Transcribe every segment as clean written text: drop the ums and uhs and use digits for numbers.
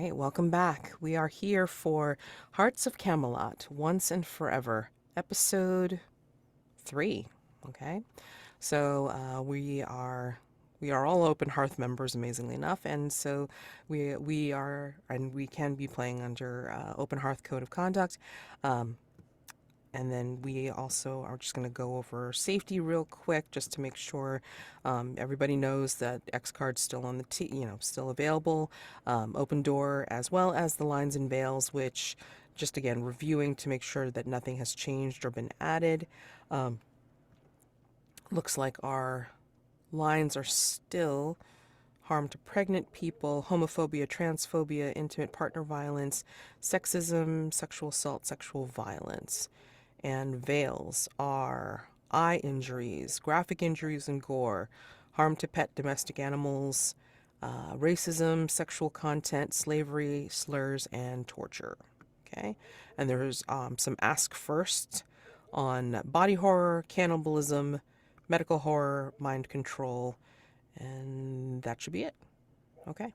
right, welcome back. We are here for Hearts of Camelot, Once and Forever, episode 3. Okay, so we are all Open Hearth members, amazingly enough, and so we can be playing under Open Hearth Code of Conduct. Um, and then we also are just going to go over safety real quick, just to make sure everybody knows that X card's still on the still available. Open door, as well as the lines and veils, which just again reviewing to make sure that nothing has changed or been added. Um, Looks like our lines are still harm to pregnant people, homophobia, transphobia, intimate partner violence, sexism, sexual assault, sexual violence. And veils are eye injuries, graphic injuries and gore, harm to pet domestic animals, racism, sexual content, slavery, slurs, and torture. Okay, and there's some ask first on body horror, cannibalism, medical horror, mind control, and that should be it. Okay.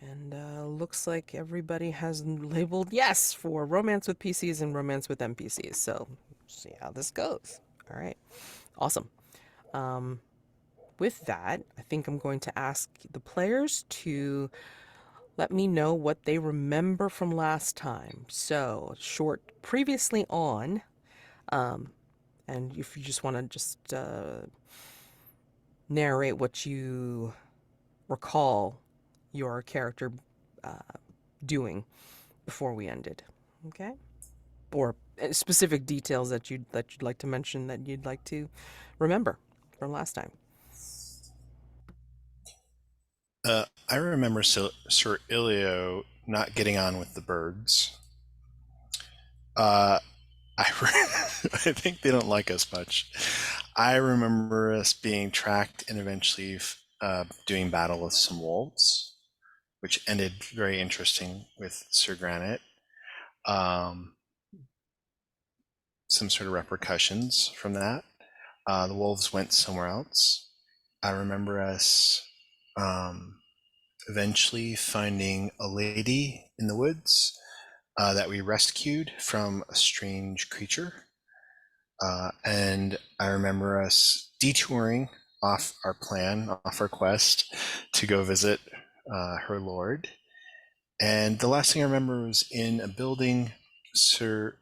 And looks like everybody has labeled yes for romance with PCs and romance with NPCs. So, see how this goes. All right. Awesome. Um, with that, I think I'm going to ask the players to let me know what they remember from last time. So, short previously on, um, and if you just want to just narrate what you recall your character uh, doing before we ended. Okay? Or specific details that you'd like to mention that you'd like to remember from last time. I remember Sir Ilio not getting on with the birds. Uh, I think they don't like us much. I remember us being tracked and eventually doing battle with some wolves, which ended very interesting with Sir Granit. Um, some sort of repercussions from that. The wolves went somewhere else. I remember us um, eventually finding a lady in the woods that we rescued from a strange creature. And I remember us detouring off our plan, off our quest to go visit her lord. And the last thing I remember was in a building, Sir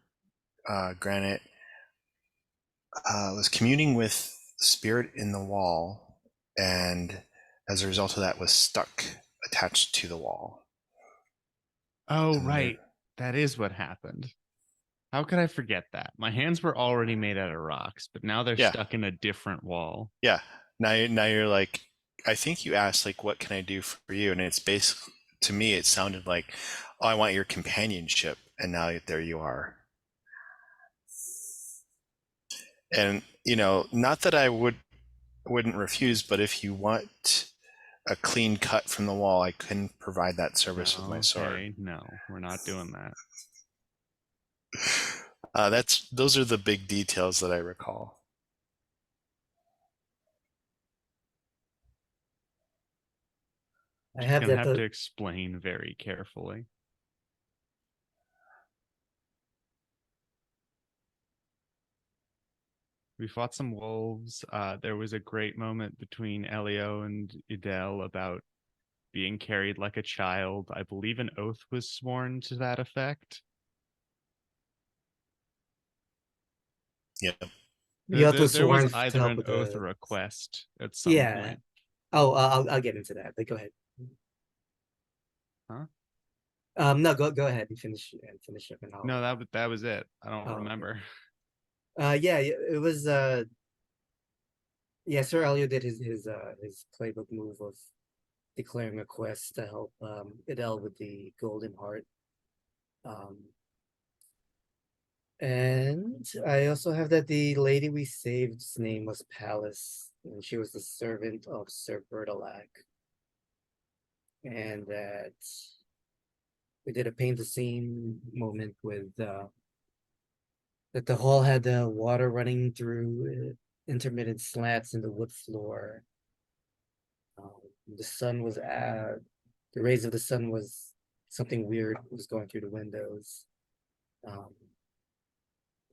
Granite was communing with the spirit in the wall, and as a result of that, was stuck attached to the wall. Oh, And there, right. That is what happened. How could I forget that? My hands were already made out of rocks, but now they're yeah, stuck in a different wall. yeah. Now you're like, I think you asked like, what can I do for you? And it's basically, to me, it sounded like, oh, I want your companionship, and now there you are. And not that I wouldn't refuse, but if you want a clean cut from the wall, I can provide that service with my sword. Okay, no, we're not doing that. Those are the big details that I recall. I Just have gonna that have to the explain very carefully. We fought some wolves. There was a great moment between Elio and Ydelles about being carried like a child. I believe an oath was sworn to that effect. Yeah. you have to There was sworn to either help an with oath the or a quest at some yeah. point. Oh, I'll get into that. But go ahead. Huh? No, go ahead and finish up, and No, I'll. that was it. I don't Oh, okay. remember. Yeah, it was. Yeah, Sir Elio did his playbook move of declaring a quest to help Idel with the Golden Heart. Um, and I also have that the lady we saved's name was Palace, and she was the servant of Sir Bertalac, and that we did a paint the scene moment with that the hall had the water running through intermittent slats in the wood floor. Um, the sun was the rays of the sun was something weird was going through the windows.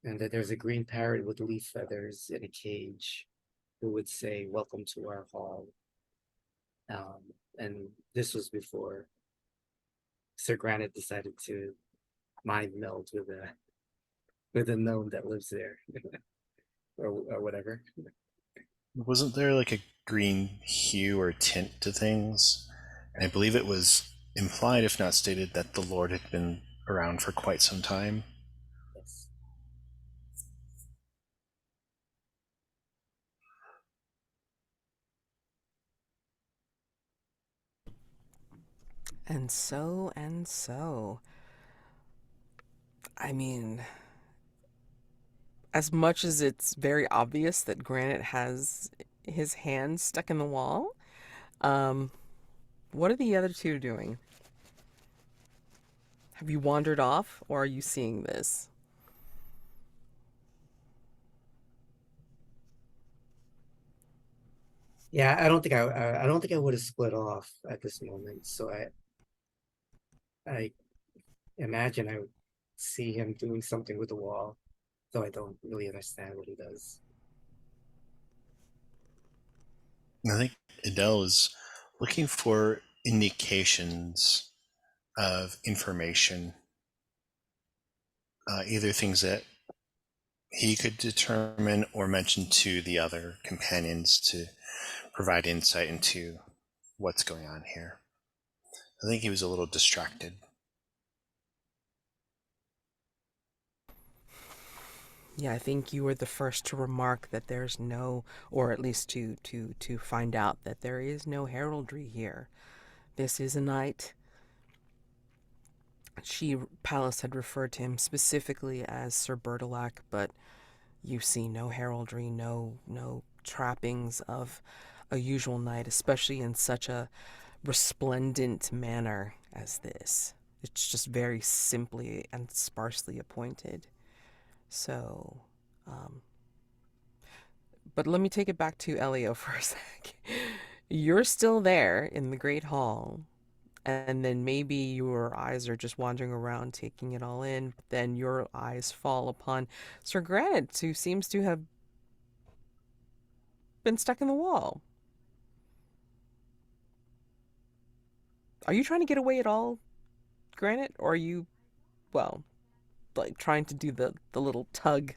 And that there's a green parrot with leaf feathers in a cage who would say, "Welcome to our hall." And this was before Sir Granit decided to mind meld with a gnome that lives there, or whatever. Wasn't there like a green hue or tint to things? And I believe it was implied, if not stated, that the Lord had been around for quite some time. Yes. And so and so. I mean, as much as it's very obvious that Granite has his hand stuck in the wall, um, what are the other two doing? Have you wandered off, or are you seeing this? Yeah, I don't think I would have split off at this moment. So I imagine I would see him doing something with the wall, though I don't really understand what he does. And I think Ydelles is looking for indications of information, either things that he could determine or mention to the other companions to provide insight into what's going on here. I think he was a little distracted. Yeah, I think you were the first to remark that there's no, or at least to find out that there is no heraldry here. This is a night. Pallas had referred to him specifically as Sir Bertilac, but you see no heraldry, no trappings of a usual knight, especially in such a resplendent manner as this. It's just very simply and sparsely appointed. So, um, but let me take it back to Elio for a sec. You're still there in the Great Hall, and then maybe your eyes are just wandering around taking it all in, but then your eyes fall upon Sir Granit, who seems to have been stuck in the wall. Are you trying to get away at all, Granite? Or are you, well, like trying to do the little tug?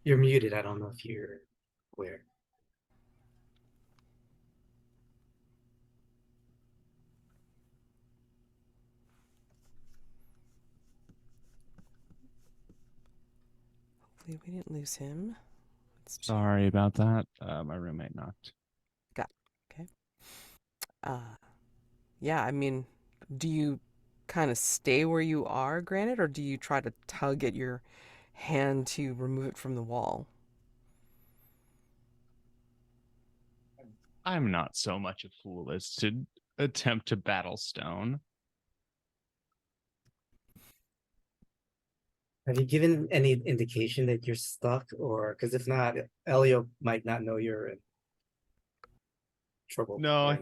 You're muted. I don't know if you're aware. Hopefully we didn't lose him. Sorry about that. My roommate knocked. Got okay. Uh yeah, I mean, do you kind of stay where you are, Granite, or do you try to tug at your hand to remove it from the wall? I'm not so much a fool as to attempt to battle stone. Have you given any indication that you're stuck, or because if not, Elio might not know you're in trouble No, right I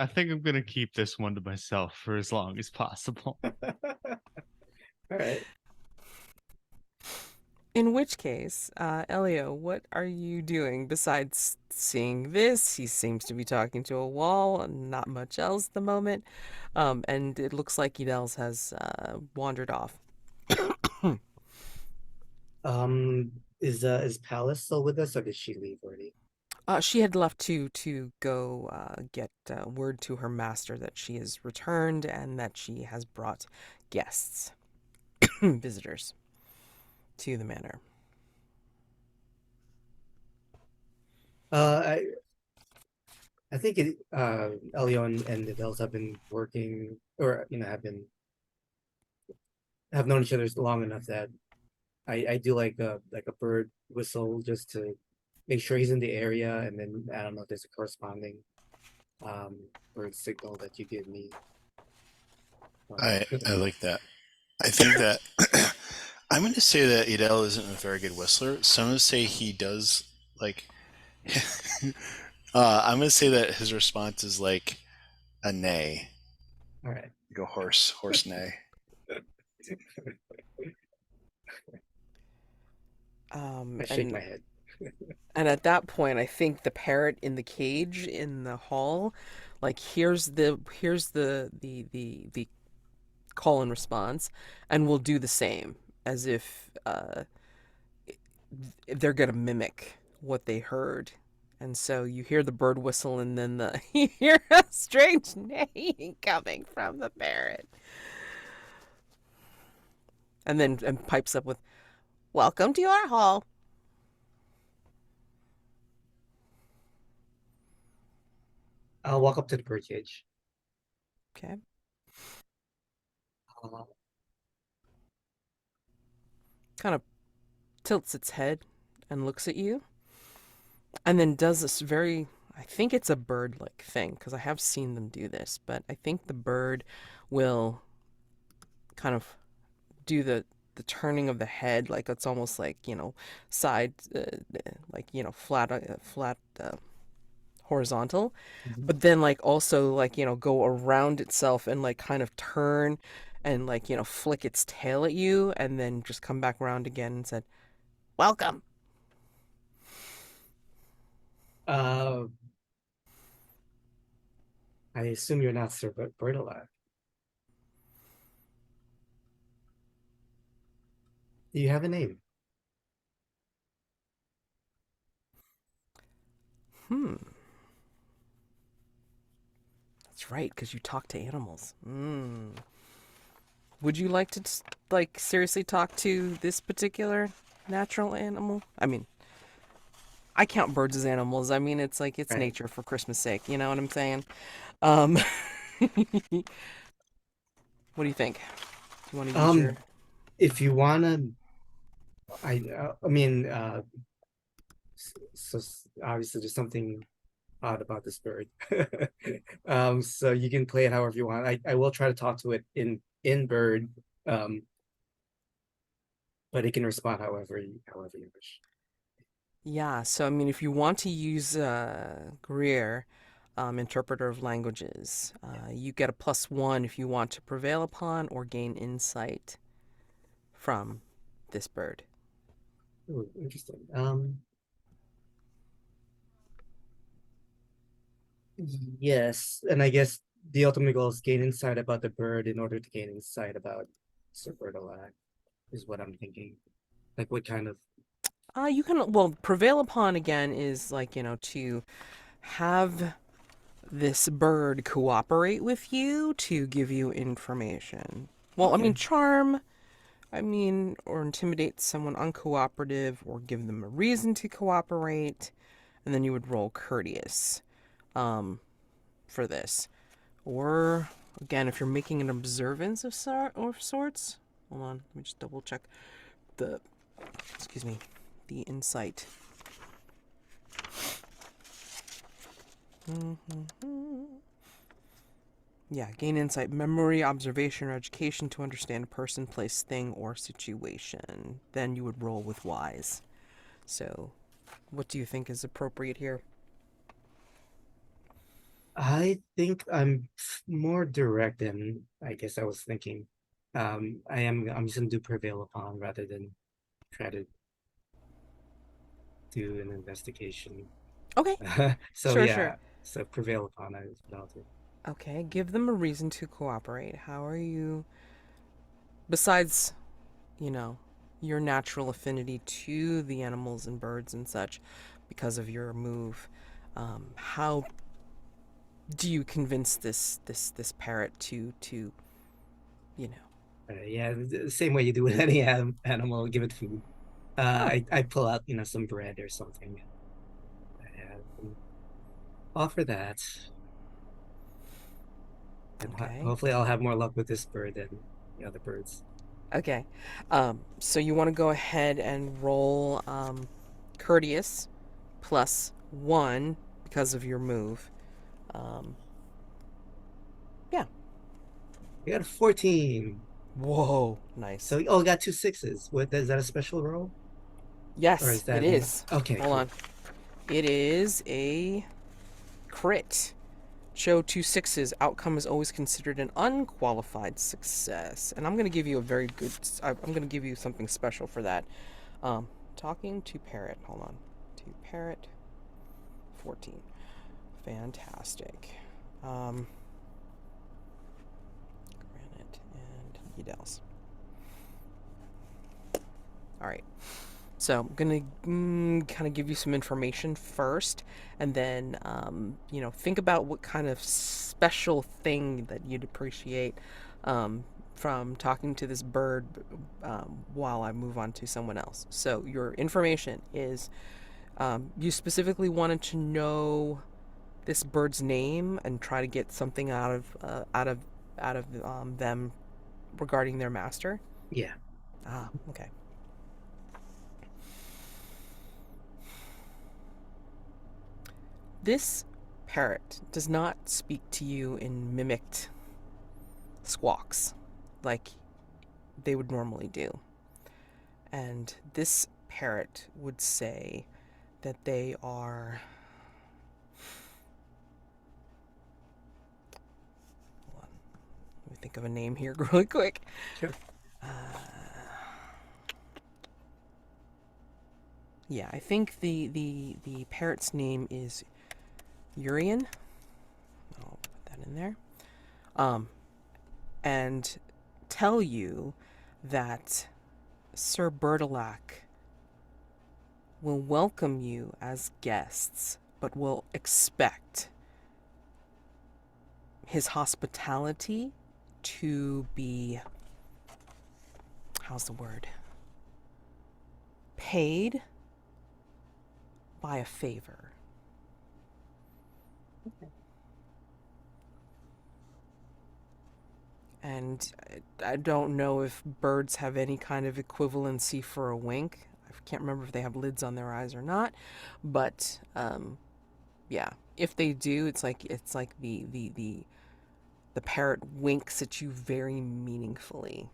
think I'm gonna keep this one to myself for as long as possible. now. All right. In which case, Elio, what are you doing besides seeing this? He seems to be talking to a wall, and not much else at the moment. And it looks like Ydelles has wandered off. Is Palace still with us, or did she leave already? She had left to go get word to her master that she is returned and that she has brought guests, visitors, to the manor. I I think Elio and Ydelles have been working, or have known each other long enough that I do like a bird whistle just to make sure he's in the area, and then I don't know if there's a corresponding um bird signal that you give me. I like that. I think that I'm going to say that Ydell isn't a very good whistler. So I'm going to say he does Like, I'm gonna say that his response is like a neigh, All right. like a horse neigh. I shake And my head. at that point, I think the parrot in the cage in the hall, like here's the call and response, and will do the same as if they're gonna mimic what they heard. And so you hear the bird whistle, and then you hear a strange neighing coming from the parrot, and then pipes up with, "Welcome to our hall." I'll walk up to the birdcage. Okay. Uh, Kind of tilts its head and looks at you, and then does this very, I think it's a bird like thing because I have seen them do this, but I think the bird will kind of do the turning of the head, like it's almost like, side, like, flat, horizontal, mhm. but then like also like, go around itself and like kind of turn and like, flick its tail at you and then just come back around again and said, "Welcome." uh, I assume you're not Sir Bird alive. Do you have a name? Hmm. That's right, because you talk to animals. Would you like to like seriously talk to this particular natural animal? I mean, I count birds as animals. I mean, it's like it's Right. nature for Christmas sake. You know what I'm saying? Um, what do you think? Do you want to use your? If you wanna, I mean, so obviously there's something odd about this bird. So you can play it however you want. I will try to talk to it in bird, um, but it can respond however you wish. Yeah. So I mean, if you want to use Greer, interpreter of languages, you get a +1 if you want to prevail upon or gain insight from this bird. Ooh, interesting. Yes, and I guess the ultimate goal is gain insight about the bird in order to gain insight about Sir Bertolak, is what I'm thinking. Like what kind of You can, well, prevail upon again is like, to have this bird cooperate with you to give you information. Well, I mean, okay. charm, or intimidate someone uncooperative or give them a reason to cooperate. And then you would roll courteous for this. Or, again, if you're making an observance of sorts. Hold on, let me just double check the, excuse me, the insight. Yeah, gain insight, memory, observation, or education to understand a person, place, thing, or situation. Then you would roll with wise. So, what do you think is appropriate here? I think I'm more direct than I guess I was thinking. I'm just gonna do prevail upon rather than try to do an investigation. Okay, So sure, sure. yeah, so prevail upon is what I'll do. Okay, give them a reason to cooperate. How are you, besides, you know, your natural affinity to the animals and birds and such, because of your move, how do you convince this parrot to you know Yeah, the same way you do with any animal, give it food. oh, I pull out some bread or something. And offer that, and okay, hopefully I'll have more luck with this bird than the other birds. okay, so you want to go ahead and roll courteous +1 because of your move. um yeah. I got a 14. Whoa, nice. So got 2 6s. What is that, a special roll? Or Yes, is it that is. okay, Hold cool. on. It is a crit. Show 2 6s. Outcome is always considered an unqualified success. And I'm going to give you a very good... I'm going to give you something special for that. Talking to Parrot. Hold on. To Parrot. 14. Fantastic. Granit and Ydelles. Alright. So I'm going to kind of give you some information first, and then, think about what kind of special thing that you'd appreciate from talking to this bird while I move on to someone else. So your information is you specifically wanted to know this bird's name and try to get something out of them regarding their master. Yeah. Okay. This parrot does not speak to you in mimicked squawks like they would normally do. And this parrot would say that they are... Hold on. Let me think of a name here really quick. Sure. Yeah, I think the parrot's name is Urian. I'll put that in there. And tell you that Sir Bertilac will welcome you as guests, but will expect his hospitality to be, how's the word? Paid by a favor. And I don't know if birds have any kind of equivalency for a wink. I can't remember if they have lids on their eyes or not, but yeah, if they do, it's like the parrot winks at you very meaningfully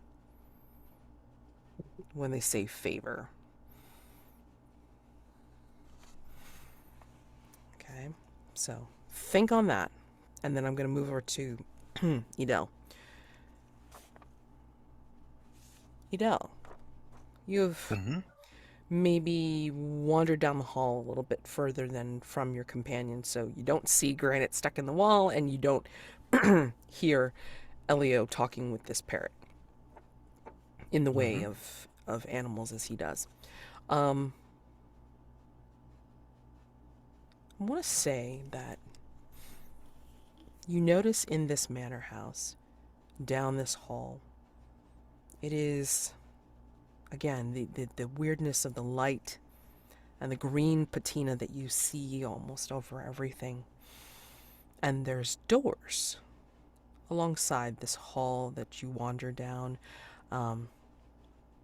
when they say favor. Okay, so think on that, and then I'm going to move over to Ydelles. Ydelles, you've maybe wandered down the hall a little bit further than from your companion, so you don't see Granit stuck in the wall, and you don't hear Elio talking with this parrot in the way of animals as he does. I want to say that you notice in this manor house, down this hall, it is, again, the weirdness of the light and the green patina that you see almost over everything. And there's doors alongside this hall that you wander down.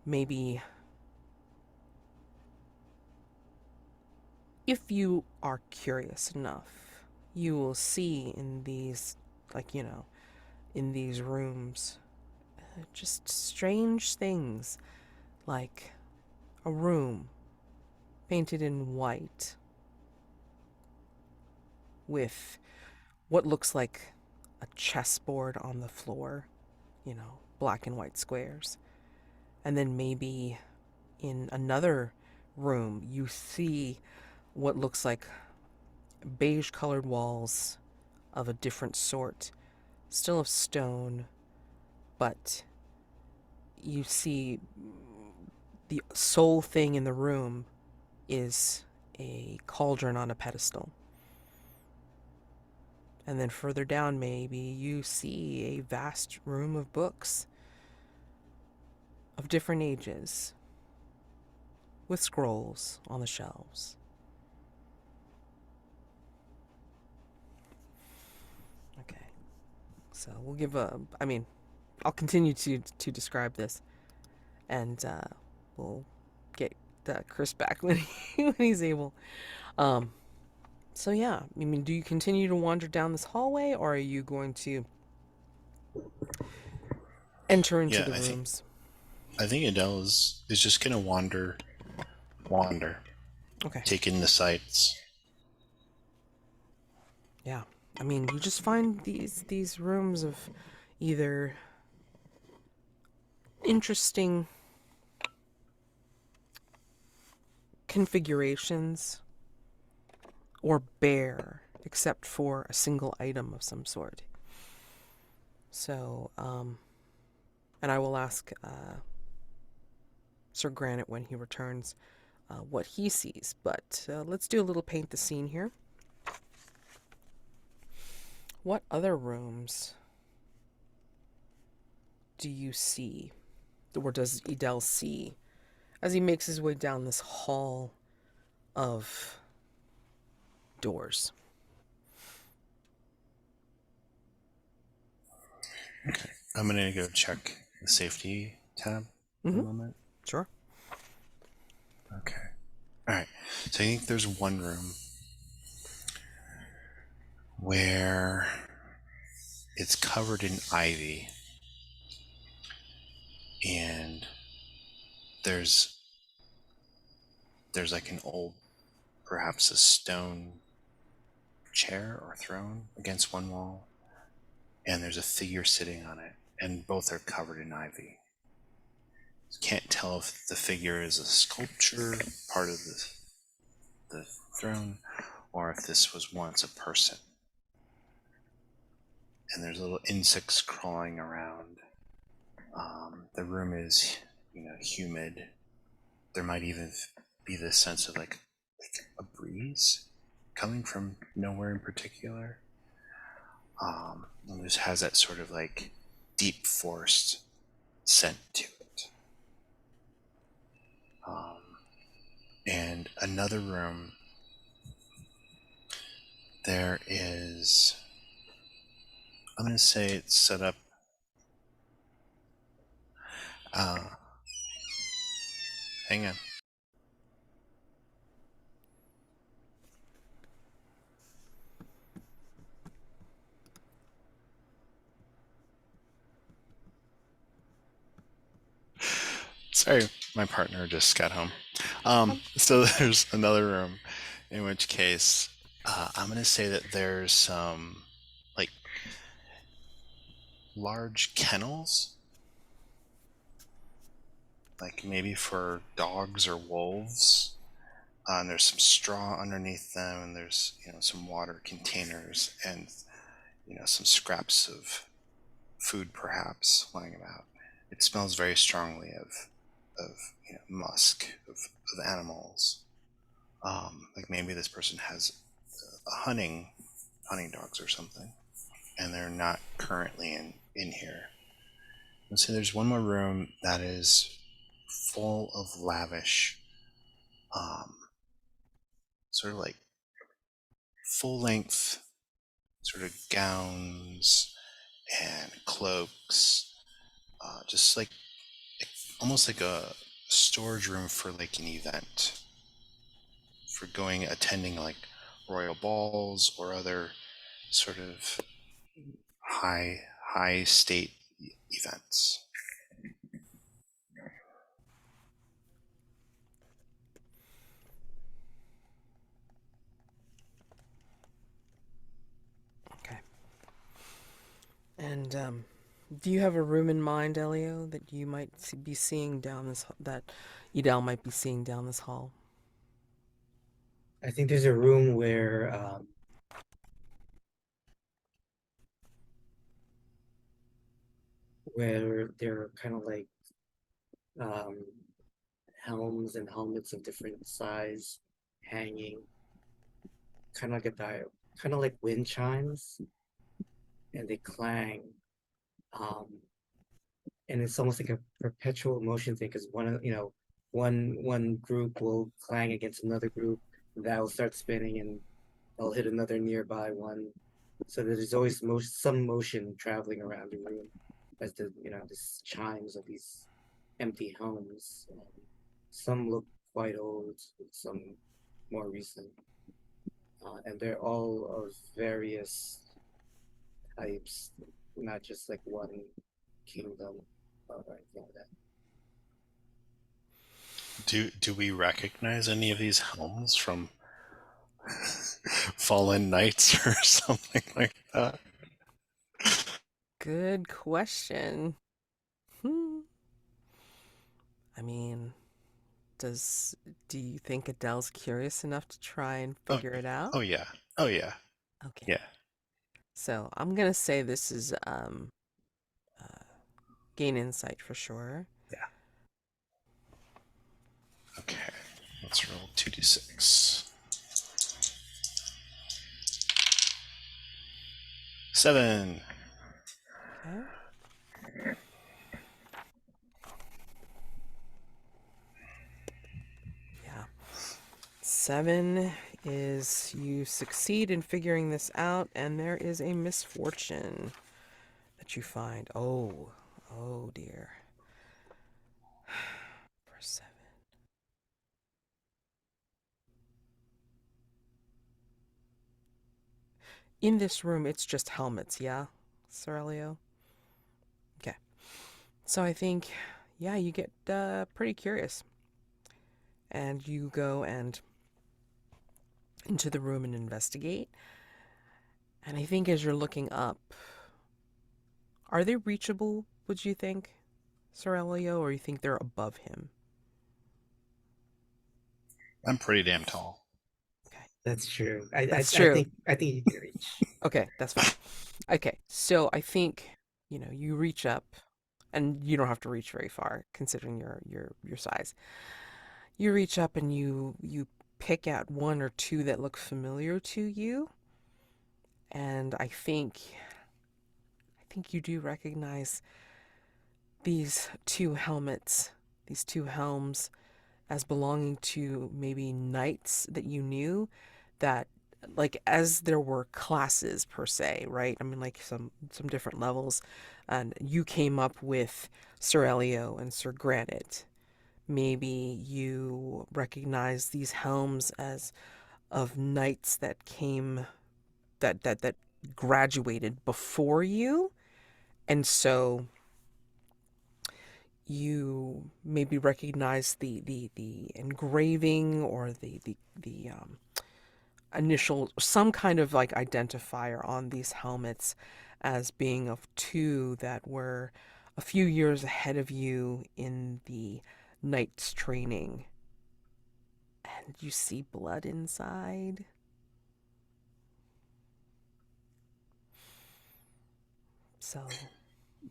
Maybe if you are curious enough, you will see in these, in these rooms, just strange things, like a room painted in white with what looks like a chessboard on the floor, black and white squares. And then maybe in another room, you see what looks like beige colored walls of a different sort, still of stone, but you see the sole thing in the room is a cauldron on a pedestal. And then further down, maybe you see a vast room of books of different ages with scrolls on the shelves. Okay. So we'll give I'll continue to describe this, and we'll get Chris back when he's able. So yeah, do you continue to wander down this hallway, or are you going to enter into the rooms? I think Ydelles is just gonna wander, Okay. take in the sights. Yeah. I mean, you just find these rooms of either interesting configurations or bare, except for a single item of some sort. So, and I will ask Sir Granit when he returns what he sees. But let's do a little paint the scene here. What other rooms do you see, or does Ydelles see, as he makes his way down this hall of doors? Okay. I'm going to go check the safety tab for a Mm-hmm. moment. Sure. Okay. All right. So I think there's one room where it's covered in ivy, and there's like an old, perhaps a stone chair or throne against one wall, and there's a figure sitting on it, and both are covered in ivy. Can't tell if the figure is a sculpture, part of the throne, or if this was once a person. And there's little insects crawling around. The room is, humid. There might even be this sense of like a breeze coming from nowhere in particular. And this has that sort of like deep forest scent to it. And another room, there is, I'm going to say it's set up. Hang on. Sorry, my partner just got home. So there's another room, in which case I'm going to say that there's some like large kennels, like maybe for dogs or wolves. And there's some straw underneath them, and there's some water containers, and some scraps of food perhaps lying about. It smells very strongly of musk of animals. Like maybe this person has hunting dogs or something, and they're not currently in here. And so there's one more room that is full of lavish, sort of like full length sort of gowns and cloaks, just like almost like a storage room for like an event, for attending like royal balls or other sort of high state events. Okay. And do you have a room in mind, Elio, that you might be seeing down this that Ydelles might be seeing down this hall? I think there's a room where there are kind of like um, helms and helmets of different size hanging, kind of like kind of like wind chimes, and they clang. Um, and it's almost like a perpetual motion thing because one group will clang against another group, that will start spinning, and they'll hit another nearby one. So there's always some motion traveling around the room as this chimes of these empty homes. Some look quite old, some more recent, and they're all of various types, not just like one kingdom or anything like that. Do we recognize any of these homes from fallen knights or something like that. Good question. I mean, do you think Adele's curious enough to try and Oh, figure it out? oh yeah. Oh yeah. Okay. Yeah. So I'm gonna say this is gain insight for sure. Yeah. Okay. Let's roll 2d6. 7. Okay. Yeah. 7 is you succeed in figuring this out, and there is a misfortune that you find. Oh dear. For 7. In this room, it's just helmets, yeah, Sir Elio? Okay. So I think, yeah, you get pretty curious. And you go and into the room and investigate. And I think as you're looking up, are they reachable, would you think, Sir Elio, or you think they're above him? I'm pretty damn tall. Okay. That's true. That's true. I think you can reach. Okay, that's fine. Okay, so I think, you reach up, and you don't have to reach very far considering your size. You reach up and you pick out one or two that look familiar to you, and I think you do recognize these two helmets, these two helms, as belonging to maybe knights that you knew, that, like, as there were classes per se, right? I mean, like some different levels, and you came up with Sir Elio and Sir Granit. Maybe you recognize these helms as of knights that came, that graduated before you, and so you maybe recognize the engraving, or the initial, some kind of like identifier on these helmets, as being of two that were a few years ahead of you in the knight's training. And you see blood inside. So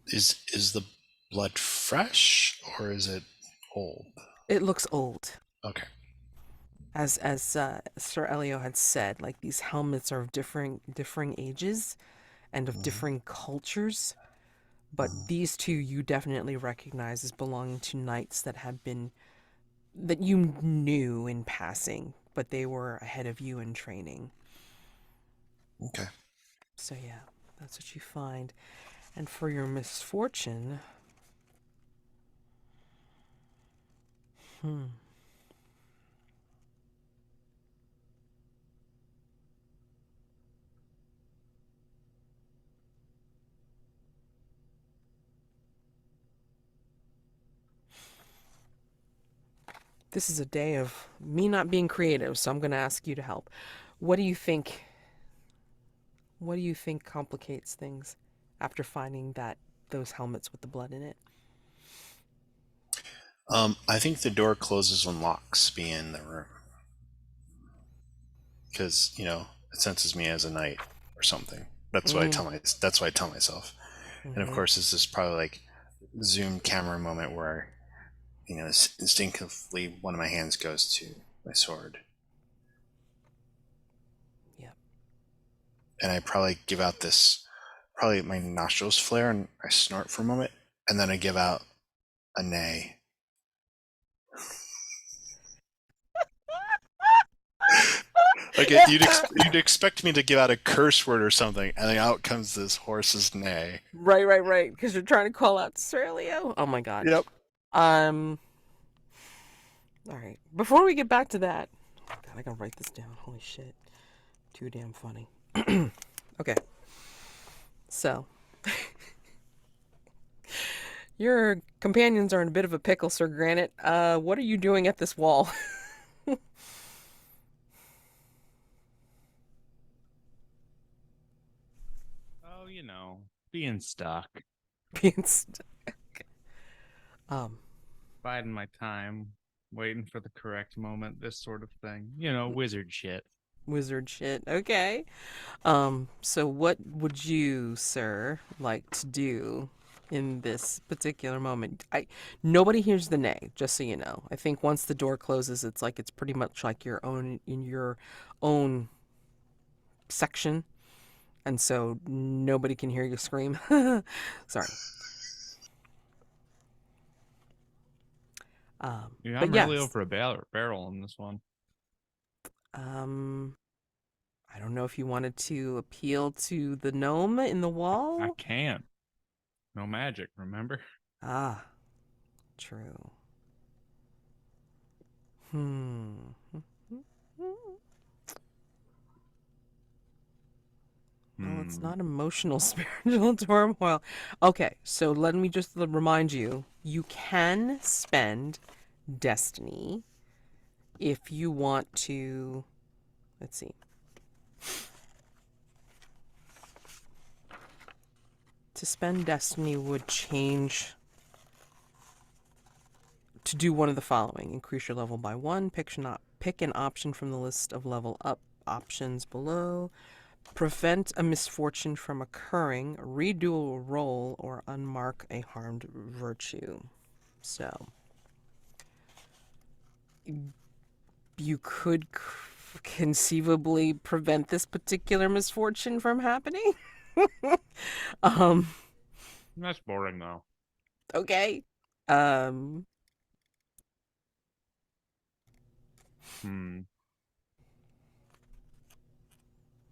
Is the blood fresh or is it old? it looks old. Okay. As Sir Elio had said, like, these helmets are of differing ages and of differing cultures, but these two you definitely recognize as belonging to knights that you knew in passing, but they were ahead of you in training. Okay. So yeah, that's what you find. And for your misfortune, this is a day of me not being creative, so I'm going to ask you to help. What do you think? What do you think complicates things after finding those helmets with the blood in it? I think the door closes when locks be in the room. Because, it senses me as a knight or something. That's what that's what I tell myself. And of course, this is probably like zoom camera moment where, instinctively one of my hands goes to my sword. Yep. And I probably give out this, probably my nostrils flare and I snort for a moment, and then I give out a neigh. Like you'd expect me to give out a curse word or something, and then out comes this horse's neigh. Right. Because you're trying to call out Sir Elio. Oh my god. Yep. All right. Before we get back to that, oh god, I gotta write this down. Holy shit. Too damn funny. Okay. So, your companions are in a bit of a pickle, Sir Granite. What are you doing at this wall? being stuck, Being stuck. Um, biding my time, waiting for the correct moment, this sort of thing. Wizard shit. wizard shit. Okay. So what would you, sir, like to do in this particular moment? Nobody hears the nay, just so you know. I think once the door closes, it's pretty much like your own in your own section, and so nobody can hear you scream. Sorry. Yeah, But I'm really yes, over a barrel on this one. um, I don't know if you wanted to appeal to the gnome in the I wall. can't. No magic, remember? Ah, true. Hmm. Well, it's not emotional spiritual turmoil. Okay, so let me just remind you, you can spend destiny if you want to, let's see. To spend destiny would change to do one of the following. Increase your level by 1, pick an option from the list of level up options below. Prevent a misfortune from occurring, redo a roll, or unmark a harmed virtue. So, you could conceivably prevent this particular misfortune from happening. um, That's boring, though. okay.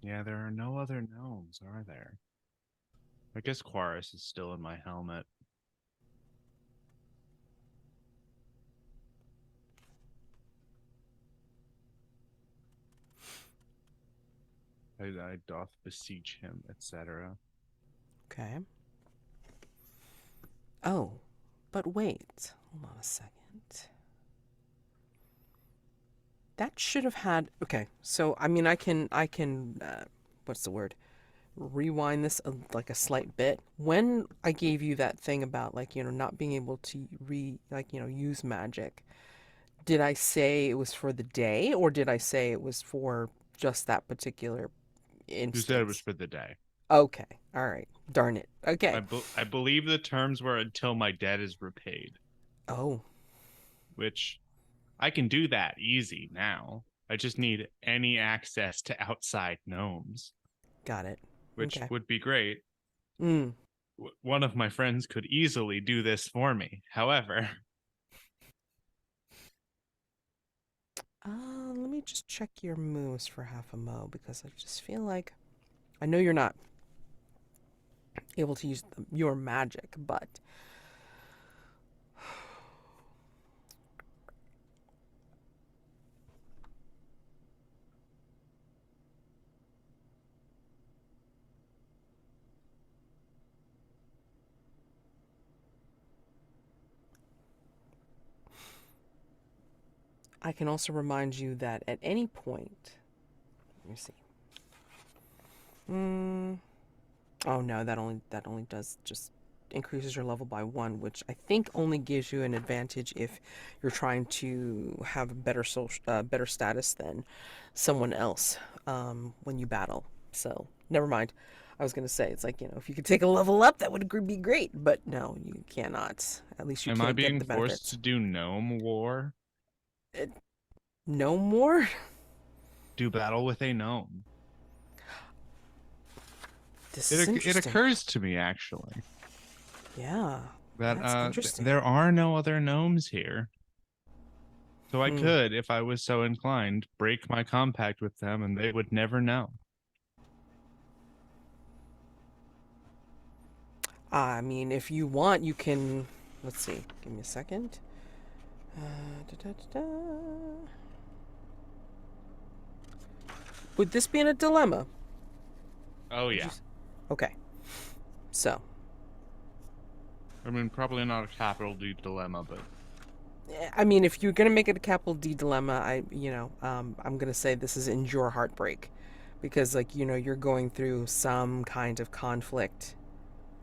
Yeah, there are no other gnomes, are there? I guess Quarus is still in my helmet. I doth beseech him, etc. Okay. Oh, but wait. Hold on a second. That should have had. Okay, so I mean, I can. What's the word? Rewind this like a slight bit. When I gave you that thing about like not being able to use magic, did I say it was for the day or did I say it was for just that particular You said it was instance? for the day. Okay, all right. Darn it. Okay. I believe the terms were until my debt is repaid, Oh, which I can do that easy now. I just need any access to outside gnomes, got it. which Okay. would be great. Mm. One of my friends could easily do this for me. However, Let me just check your moves for half a mo because I just feel like I know you're not able to use your magic, but I can also remind you that at any point, let me see. Oh no, that only does just increases your level by 1, which I think only gives you an advantage if you're trying to have a better status than someone else when you battle. So never mind. I was gonna say it's like if you could take a level up, that would be great, but no, you cannot. At least you am I can't get being the forced benefits. to do gnome war? No more. Do battle with a gnome? This is It interesting. occurs to me actually Yeah, that that's interesting. there are no other gnomes here. So I Hmm. could, if I was so inclined, break my compact with them and they would never know. I mean, if you want, you can. Let's see. Give me a second. Da, da, da, da. Would this be in a dilemma? Oh, Would yeah. you... Okay. So, I mean, probably not a capital D dilemma, but I mean, if you're gonna make it a capital D dilemma, I'm gonna say this is endure heartbreak, because like you're going through some kind of conflict,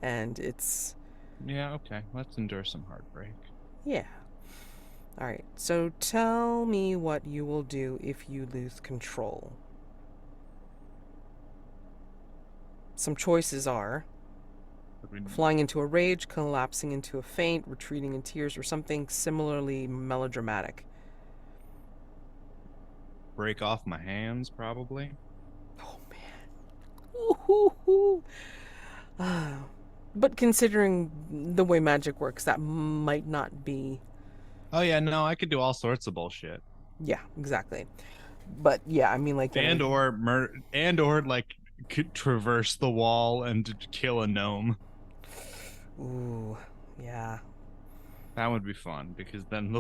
and it's Yeah, okay. Let's endure some heartbreak. yeah. All right. So tell me what you will do if you lose control. Some choices are flying into a rage, collapsing into a faint, retreating in tears, or something similarly melodramatic. Break off my hands, probably. Oh man. Ooh. Ah. But considering the way magic works, that might not be. Oh yeah, no, I could do all sorts of bullshit. Yeah, exactly. But yeah, I mean, like, And or like could traverse the wall and kill a gnome. ooh, yeah. That would be fun because then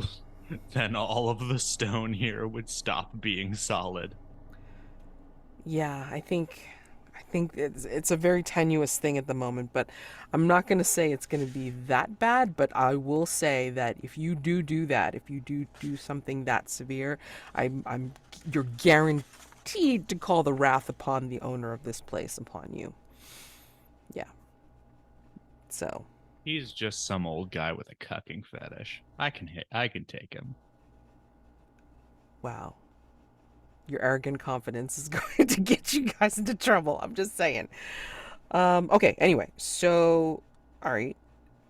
all of the stone here would stop being solid. Yeah, I think it's a very tenuous thing at the moment, but I'm not going to say it's going to be that bad, but I will say that if you do that, if you do something that severe, I'm you're guaranteed to call the wrath upon the owner of this place upon you. Yeah. So, He's just some old guy with a cucking fetish. I can take him. wow. Your arrogant confidence is going to get you guys into trouble. I'm just saying. Okay, anyway. So, all right.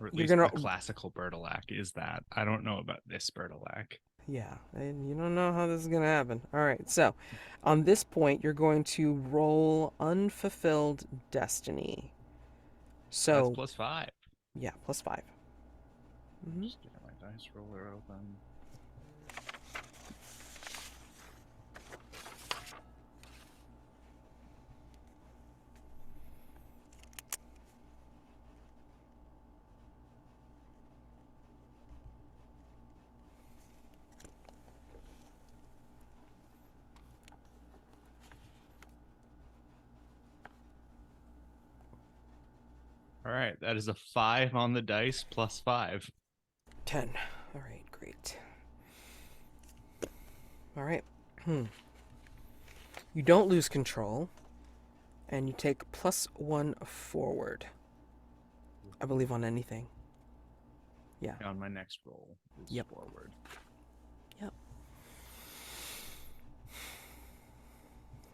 Or at You're least going the to classical Bertilac is that. I don't know about this Bertilac. yeah, and you don't know how this is going to happen. All right, so on this point, you're going to roll Unfulfilled Destiny. That's So, +5. yeah, +5. Just get my dice roller open. All right, that is a 5 on the dice +5. 10. All right, great. All right. You don't lose control, and you take +1 forward, I believe, on anything. Yeah. On my next roll is Yep. forward. Yep.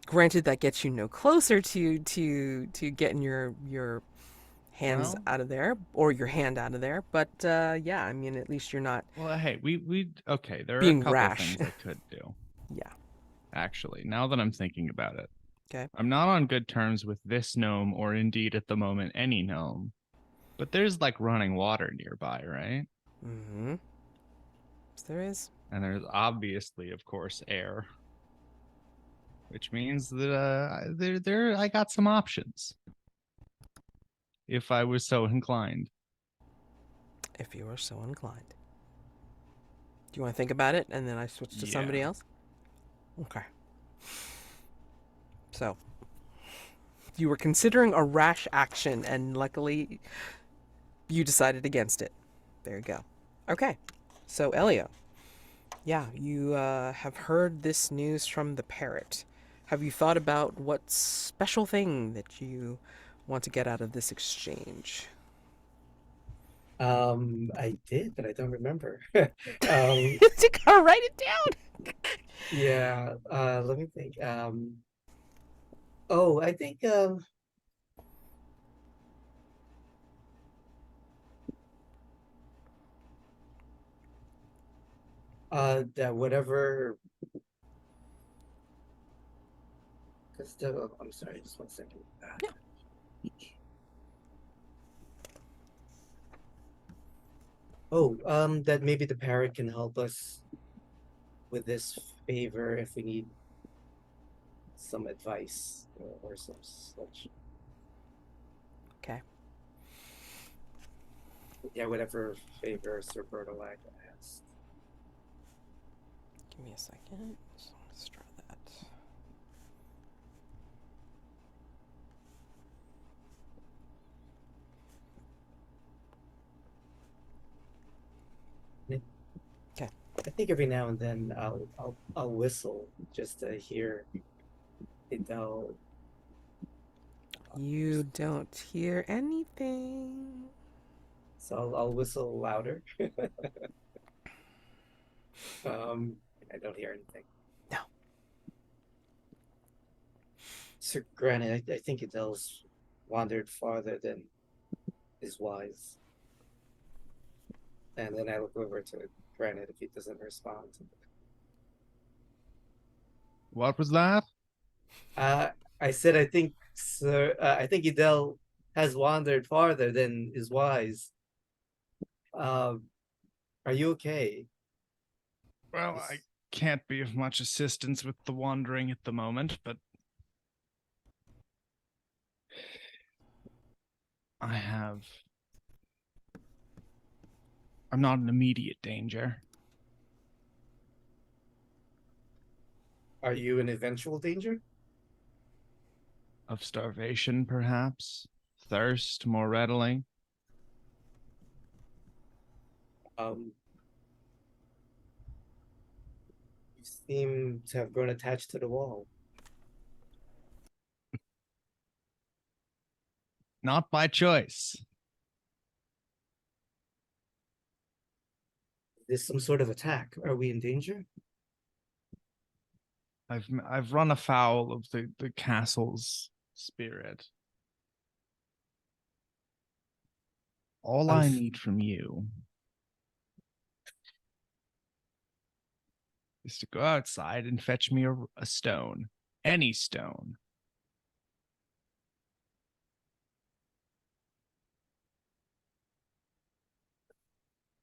Granted, that gets you no closer to getting your hands Well, out of there or your hand out of there, but yeah, I mean, at least you're not well, hey, we okay. There are a being couple rash. things I could do. Yeah. Actually, now that I'm thinking about it, Okay. I'm not on good terms with this gnome, or indeed at the moment any gnome. But there's like running water nearby, right? Mm-hmm. Yes, there is. And there's obviously, of course, air, which means that I got some options if I was so inclined. If you are so inclined. Do you want to think about it and then I switch to somebody Yeah. else? Okay. So, you were considering a rash action and luckily you decided against it. There you go. Okay. So, Elio. Yeah, you have heard this news from the parrot. Have you thought about what special thing that you want to get out of this exchange? I did, but I don't remember. You gotta write it down. Yeah, let me think. Oh, I think that whatever, because I'm sorry, just 1 second. Yeah. Oh, that maybe the parrot can help us with this favor if we need some advice or some such. Okay. Yeah, whatever favor Sir Bertolac asked. Give me a second. Let's try that. Okay. I think every now and then I'll whistle just to hear Ydelles You don't hear anything. So I'll whistle louder. I don't hear anything. No. Sir Granit, I think Ydelles wandered farther than is wise. And then I look over to Granit if he doesn't respond. What was that? I said I think Sir I think Ydelles has wandered farther than is wise. Um, are you okay? Well, I can't be of much assistance with the wandering at the moment, but I'm not in immediate danger. Are you in eventual danger? Of starvation, perhaps? Thirst, more readily? You seem to have grown attached to the wall. Not by choice. Is this some sort of attack? Are we in danger? I've run afoul of the castle's spirit. All I need from you is to go outside and fetch me a stone. Any stone.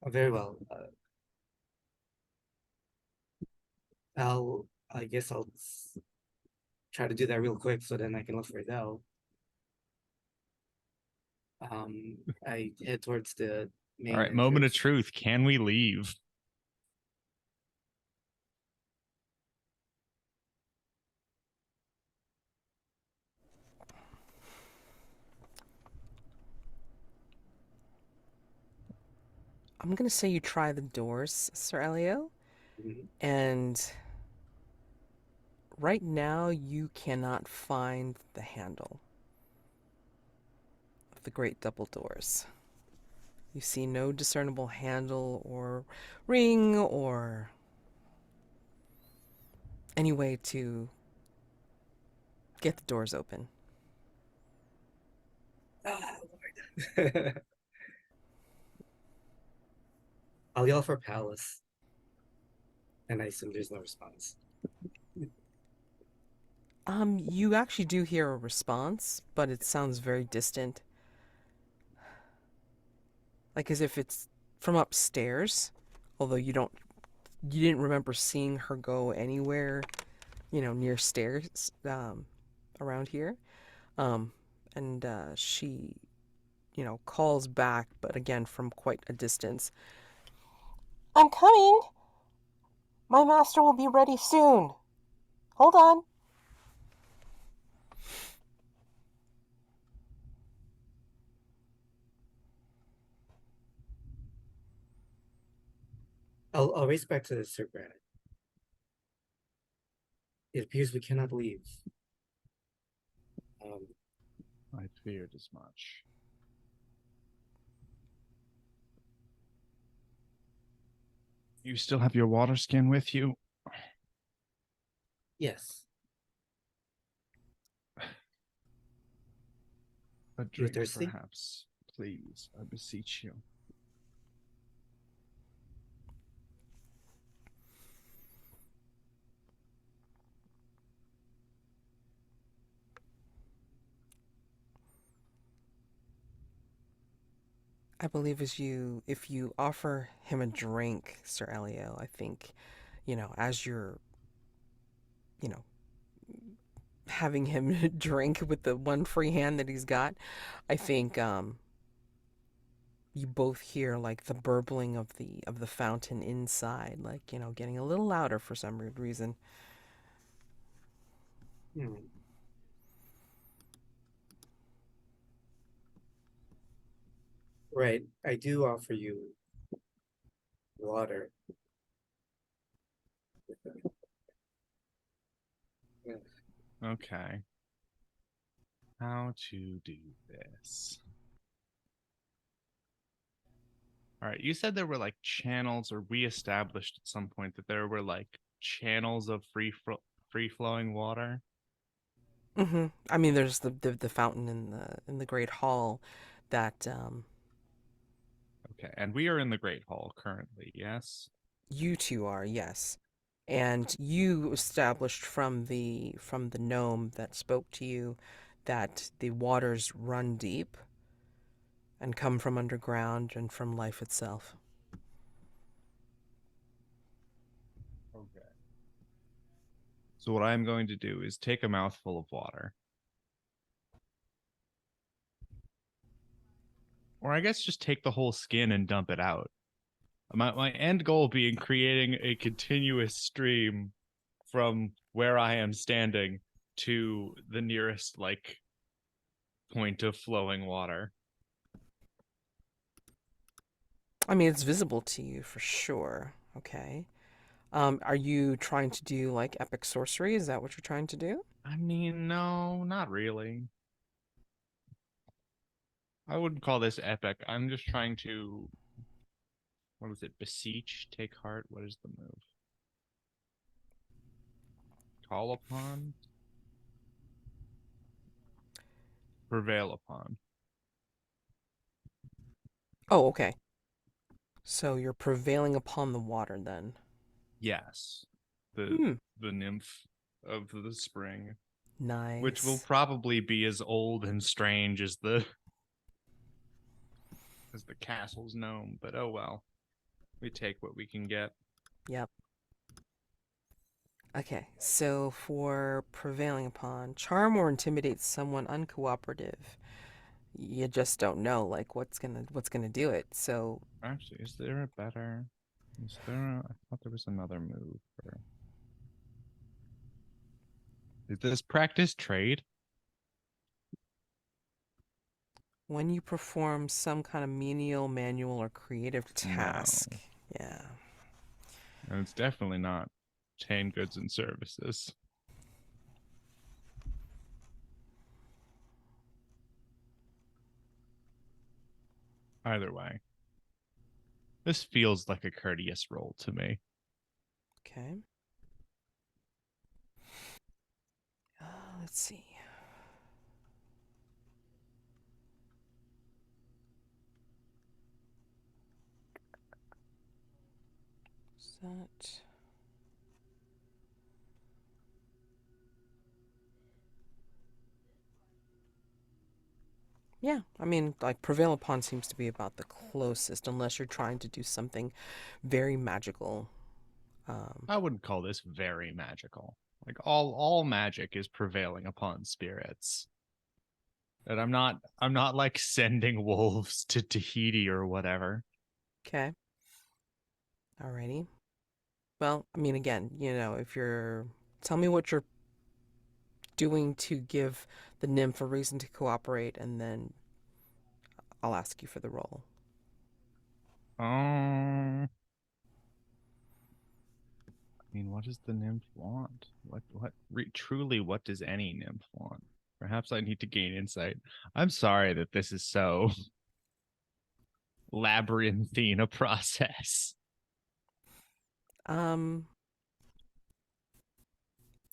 Oh, very well. I guess I'll try to do that real quick so then I can look for Adele. I head towards the main All right, moment of entrance. truth. Can we leave? I'm going to say you try the doors, Sir Elio, Mhm. and right now you cannot find the handle of the great double doors. You see no discernible handle or ring or any way to get the doors open. Ah, Lord. I'll yell for Palace, and I assume there's no response. You actually do hear a response, but it sounds very distant. Like as if it's from upstairs, although you didn't remember seeing her go anywhere, near stairs, around here. Um, and she, calls back, but again from quite a distance. I'm coming. My master will be ready soon. Hold on. I'll race back to Sir Granite. It appears we cannot leave. Um, I feared as much. You still have your water skin with you? yes. A You're drink, thirsty? perhaps. Please, I beseech you. I believe if you offer him a drink, Sir Elio, I think, as you're, you know, having him drink with the one free hand that he's got, I think you both hear like the burbling of the fountain inside, like, getting a little louder for some weird reason. Hmm. Right. I do offer you water. Yeah. Okay. how to do this. All right, you said there were like channels, or we established at some point that there were like channels of free flowing water. I mean, there's the fountain in the great hall that Okay, and we are in the Great Hall currently, yes? you two are, yes. And you established from the gnome that spoke to you that the waters run deep and come from underground and from life itself. Okay. So what I'm going to do is take a mouthful of water. Or I guess just take the whole skin and dump it out. My end goal being creating a continuous stream from where I am standing to the nearest like point of flowing water. I mean, it's visible to you for sure. Okay. Are you trying to do like epic sorcery? Is that what you're trying to do? I mean, no, not really. I wouldn't call this epic. I'm just trying to, what is it? Beseech, take heart. What is the move? Call upon, prevail upon. Oh, okay. So you're prevailing upon the water then. Yes, the Hmm. the nymph of the spring, which will Nice. probably be as old and strange as the castle's gnome. But oh well, we take what we can get. Yep. Okay. So for prevailing upon, charm or intimidate someone uncooperative. You just don't know like what's gonna do it. So Actually, is there a better? Is there? I thought there was another move for. Is this practice trade? when you perform some kind of menial, manual, or creative No, task. Yeah. and it's definitely not chain goods and services. Either way, this feels like a courteous role to me. Okay. Let's see. Is that? Yeah, I mean, like prevail upon seems to be about the closest, unless you're trying to do something very magical. I wouldn't call this very magical. Like all magic is prevailing upon spirits. And I'm not like sending wolves to Tahiti or whatever. Okay. Alrighty. Well, I mean, again, if you're, tell me what you're doing to give the nymph a reason to cooperate, and then I'll ask you for the role. I mean, what does the nymph want? Truly, what does any nymph want? Perhaps I need to gain insight. I'm sorry that this is so labyrinthine a process. Um,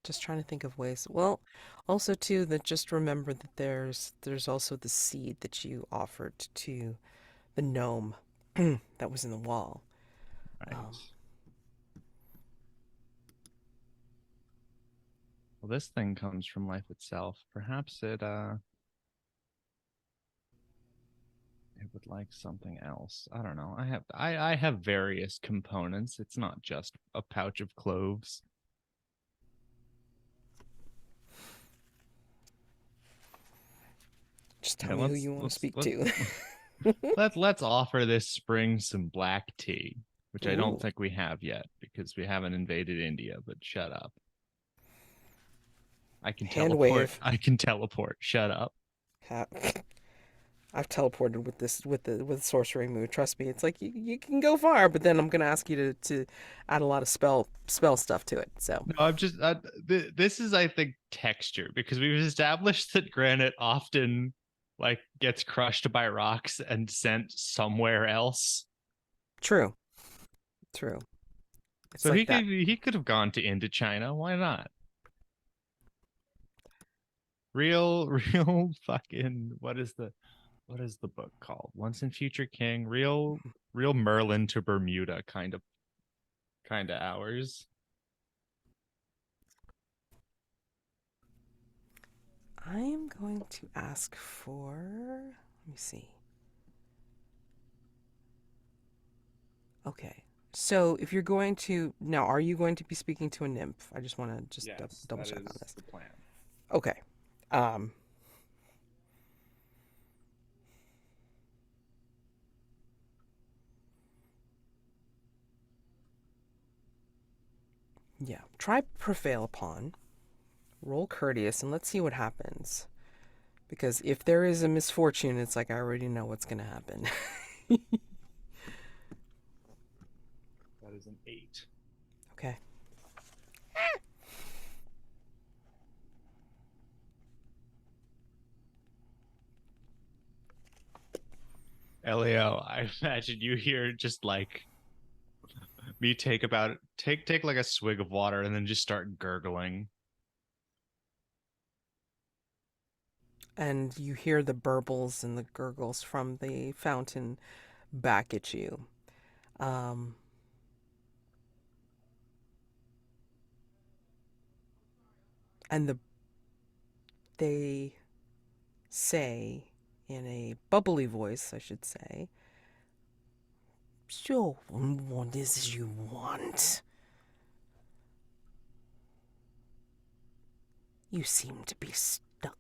just trying to think of ways. Well, also too that just remember that there's also the seed that you offered to the gnome that was in the wall. Right. Um, Well, this thing comes from life itself. Perhaps it would like something else. I don't know. I have various components. It's not just a pouch of cloves. just Yeah, tell me who you want to speak let's to. let's offer this spring some black tea, which I don't Ooh, think we have yet because we haven't invaded India, but shut up. I can hand teleport. wave. I can teleport. Shut up. Ha- I've teleported with this with sorcery move. Trust me, it's like you can go far, but then I'm gonna ask you to add a lot of spell stuff to it. So No, this is, I think, texture, because we've established that Granite often like gets crushed by rocks and sent somewhere else. true, true. It's So like that. he could have gone to Indochina. Why not? Real fucking what is the book called? Once and Future King. Real Merlin to Bermuda kind of hours. I am going to ask for. Let me see. Okay. So if you're going to now, are you going to be speaking to a nymph? I just want to just Yes, double that check on is this. the plan. Okay. Um. Yeah. Try prevail upon. Roll courteous, and let's see what happens. Because if there is a misfortune, it's like I already know what's going to happen. That is an 8. Okay. Elio, I imagine you hear just like me take like a swig of water and then just start gurgling. And you hear the burbles and the gurgles from the fountain back at you. Um, and they say in a bubbly voice, I should say, "So, what is it you want? You seem to be stuck."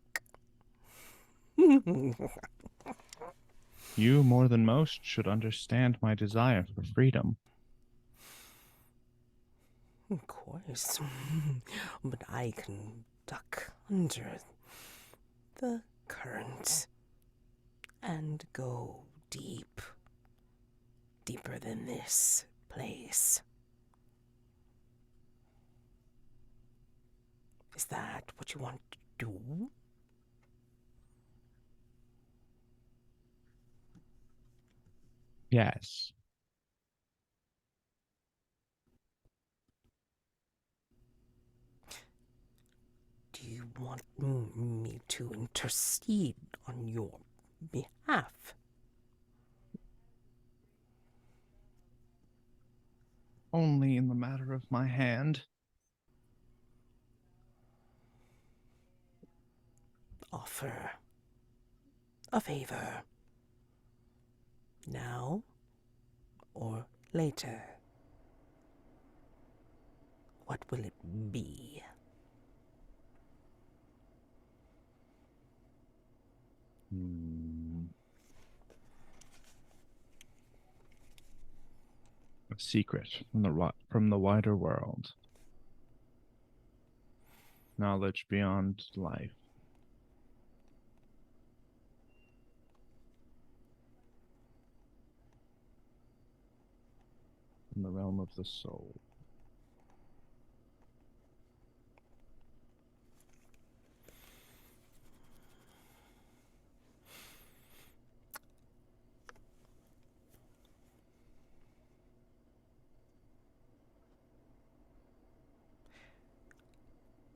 You, more than most, should understand my desire for freedom. Of course, but I can duck under the current and go deeper than this place. Is that what you want to do? Yes. Do you want me to intercede on your behalf? Only in the matter of my hand. Offer a favor. Now or later? What will it be? A secret from the wider world. Knowledge beyond life. In the realm of the soul.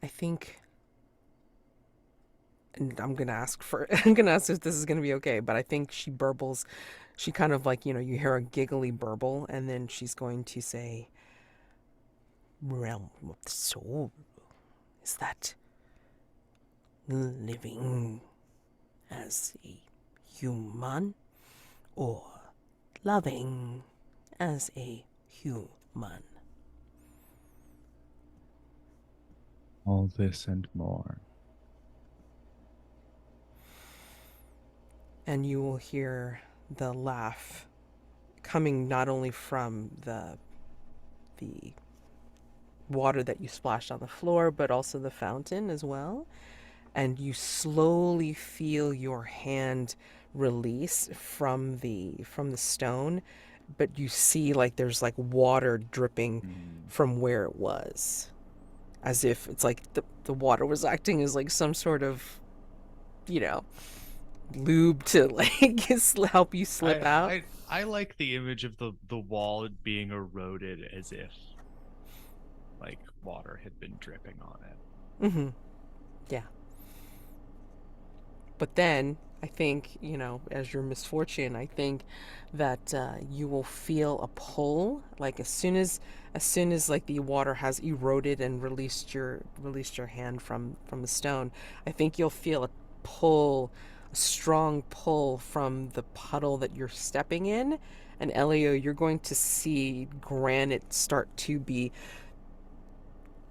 I think, and I'm gonna ask for, I'm gonna ask if this is gonna be okay, but I think she burbles. She kind of like, you hear a giggly burble, and then she's going to say, realm of the soul. Is that living as a human or loving as a human? All this and more. And you will hear the laugh coming not only from the water that you splashed on the floor, but also the fountain as well. And you slowly feel your hand release from the stone, but you see like there's like water dripping from where it was, as if it's like the water was acting as like some sort of, you know, lube to like help you slip I, out. I I like the image of the wall being eroded as if like water had been dripping on it. Mm-hmm. Yeah. But then I think, as your misfortune, I think that you will feel a pull, like as soon as like the water has eroded and released your hand from the stone. I think you'll feel a pull, a strong pull from the puddle that you're stepping in. And Elio, you're going to see Granit start to be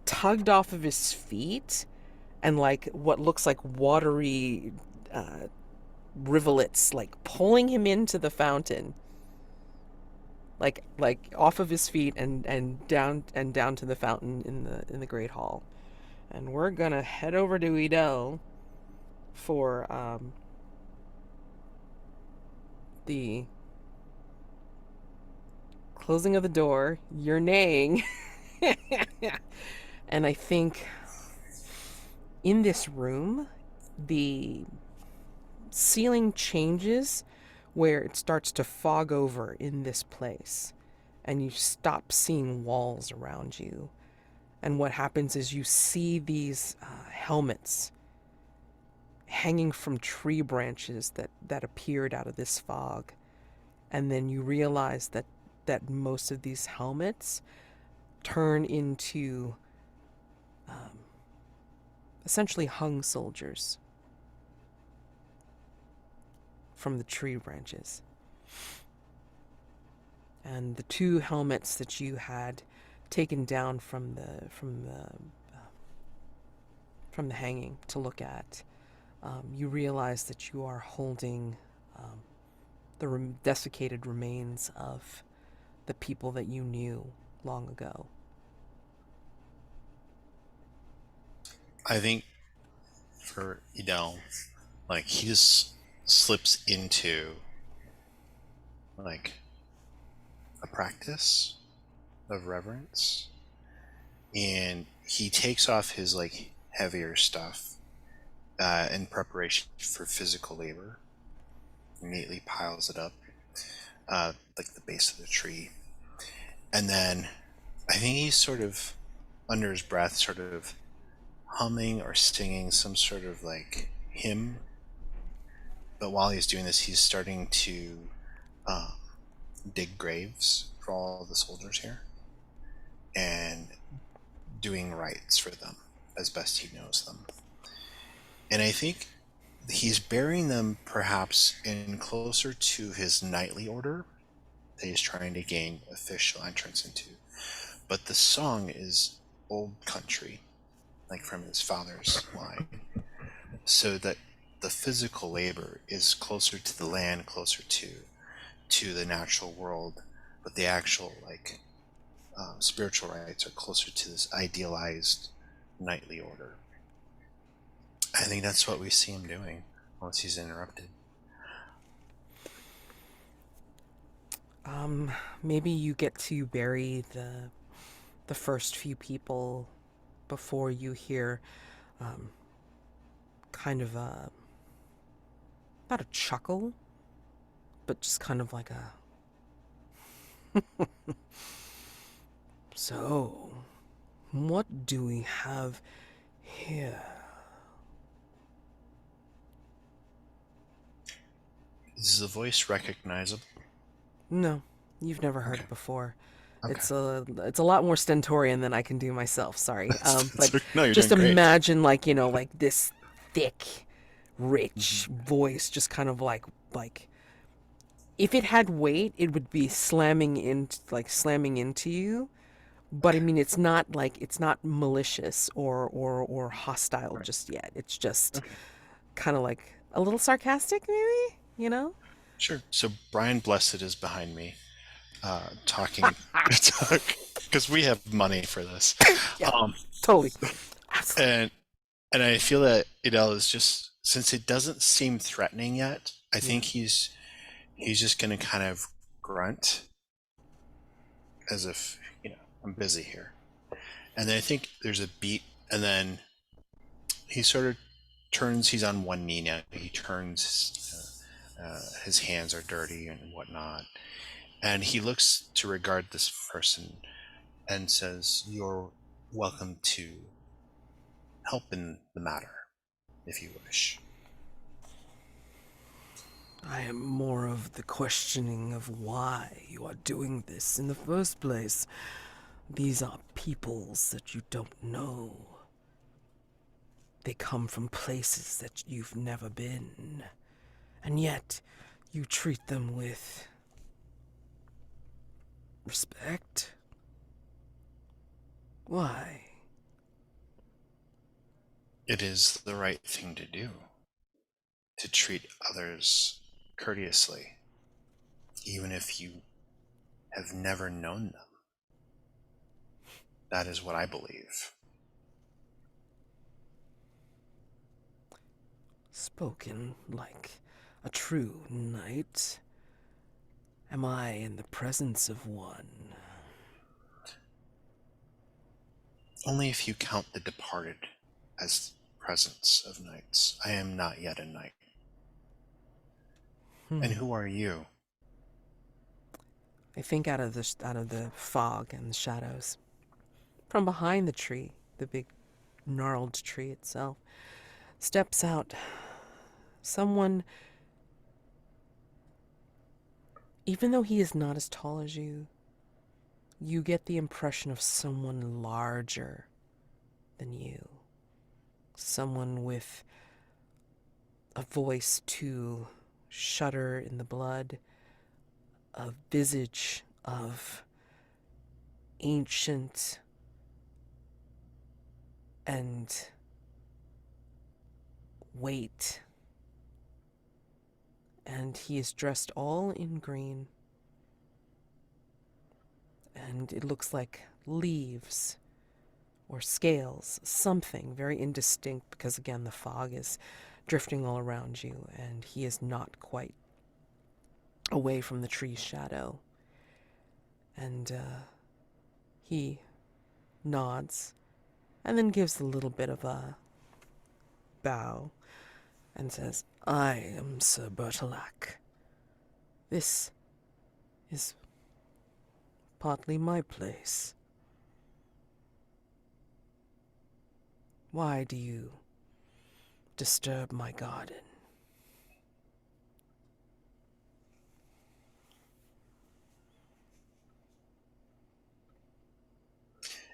tugged off of his feet, and like what looks like watery uh, rivulets like pulling him into the fountain, like off of his feet and down to the fountain in the great hall. And we're gonna head over to Ydelles for the closing of the door. You're neighing. And I think in this room the ceiling changes, where it starts to fog over in this place, and you stop seeing walls around you. And what happens is you see these helmets hanging from tree branches that appeared out of this fog. And then you realize that most of these helmets turn into essentially hung soldiers from the tree branches. And the two helmets that you had taken down from the hanging to look at, you realize that you are holding the desiccated remains of the people that you knew long ago. I think for Ydelles, like he just slips into like a practice of reverence, and he takes off his like heavier stuff in preparation for physical labor. Immediately piles it up like the base of the tree, and then I think he's sort of under his breath sort of humming or singing some sort of like hymn. But while he's doing this, he's starting to dig graves for all the soldiers here and doing rites for them as best he knows them. And I think he's burying them perhaps in closer to his knightly order that he's trying to gain official entrance into. But the song is old country, like from his father's line, so that the physical labor is closer to the land, closer to the natural world, but the actual like spiritual rites are closer to this idealized knightly order. I think that's what we see him doing once he's interrupted. Maybe you get to bury the first few people before you hear kind of not a chuckle, but just kind of like a so what do we have here? Is the voice recognizable? No, you've never heard Okay. it before. Okay. It's a lot more stentorian than I can do myself. Sorry. But No, you're just doing great. imagine like like this thick, rich voice, just kind of like if it had weight, it would be slamming into you. But I mean, it's not malicious or hostile Right. just yet. It's just Okay. kind of like a little sarcastic, maybe. Sure. So Brian Blessed is behind me, talking, because we have money for this. Yeah. Um, Totally. Absolutely. and I feel that Ydelles is just, since it doesn't seem threatening yet, I Yeah. think he's just gonna kind of grunt as if, I'm busy here. And then I think there's a beat, and then he sort of turns. He's on one knee now. He turns. His hands are dirty and whatnot, and he looks to regard this person and says, "You're welcome to help in the matter, if you wish." I am more of the questioning of why you are doing this in the first place. These are peoples that you don't know. They come from places that you've never been. And yet, you treat them with respect? Why? It is the right thing to do, to treat others courteously, even if you have never known them. That is what I believe. Spoken like a true knight. Am I in the presence of one? Only if you count the departed as presence of knights. I am not yet a knight. And who are you? I think out of the fog and the shadows. From behind the tree, the big gnarled tree itself, steps out someone. Even though he is not as tall as you, you get the impression of someone larger than you. Someone with a voice to shudder in the blood, a visage of ancient and weight. And he is dressed all in green. And it looks like leaves or scales, something very indistinct because, again, the fog is drifting all around you and he is not quite away from the tree's shadow. And he nods and then gives a little bit of a bow and says, "I am Sir Bertilac. This is partly my place. Why do you disturb my garden?"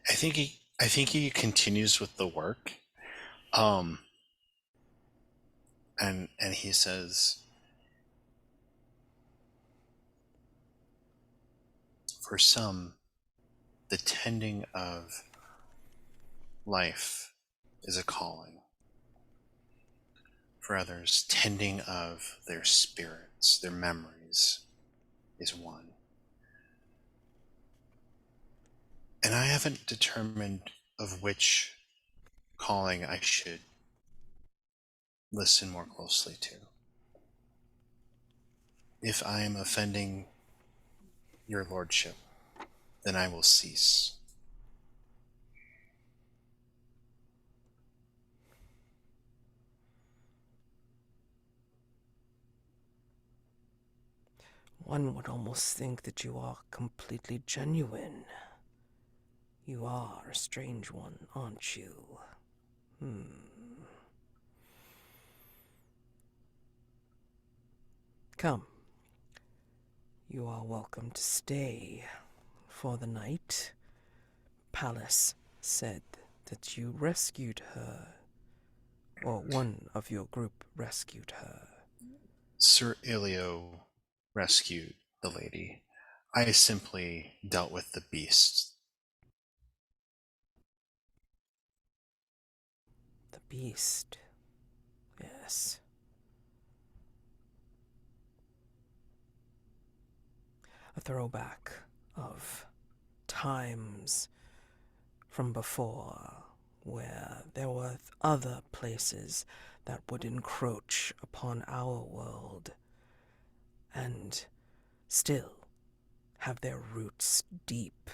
I think he continues with the work. Um and he says, for some, the tending of life is a calling. For others, tending of their spirits, their memories, is one. And I haven't determined of which calling I should listen more closely to. If I am offending your lordship, then I will cease. One would almost think that you are completely genuine. You are a strange one, aren't you? Come. You are welcome to stay for the night. Pallas said that you rescued her, or one of your group rescued her. Sir Elio rescued the lady. I simply dealt with the beast. The beast. Yes. A throwback of times from before where there were other places that would encroach upon our world. and still have their roots deep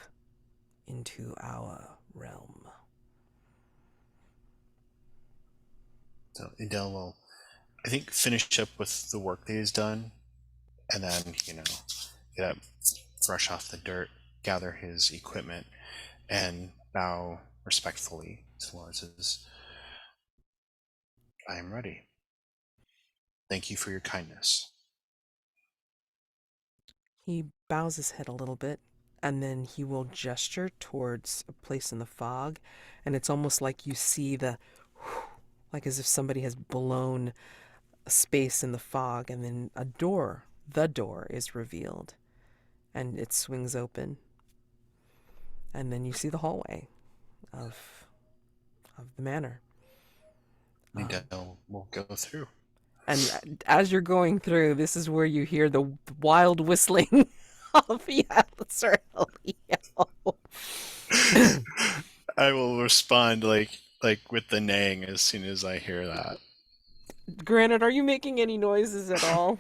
into our realm. So Ydelles will, I think, finish up with the work that he's done, and then, get up, brush off the dirt, gather his equipment, and bow respectfully towards his. I am ready. Thank you for your kindness. He bows his head a little bit, and then he will gesture towards a place in the fog, and it's almost like you see like as if somebody has blown a space in the fog, and then the door is revealed, and it swings open, and then you see the hallway of the manor. Ydelles will go through. And as you're going through, this is where you hear the wild whistling of Sir Elio. I will respond like with the neighing as soon as I hear that. Granit, are you making any noises at all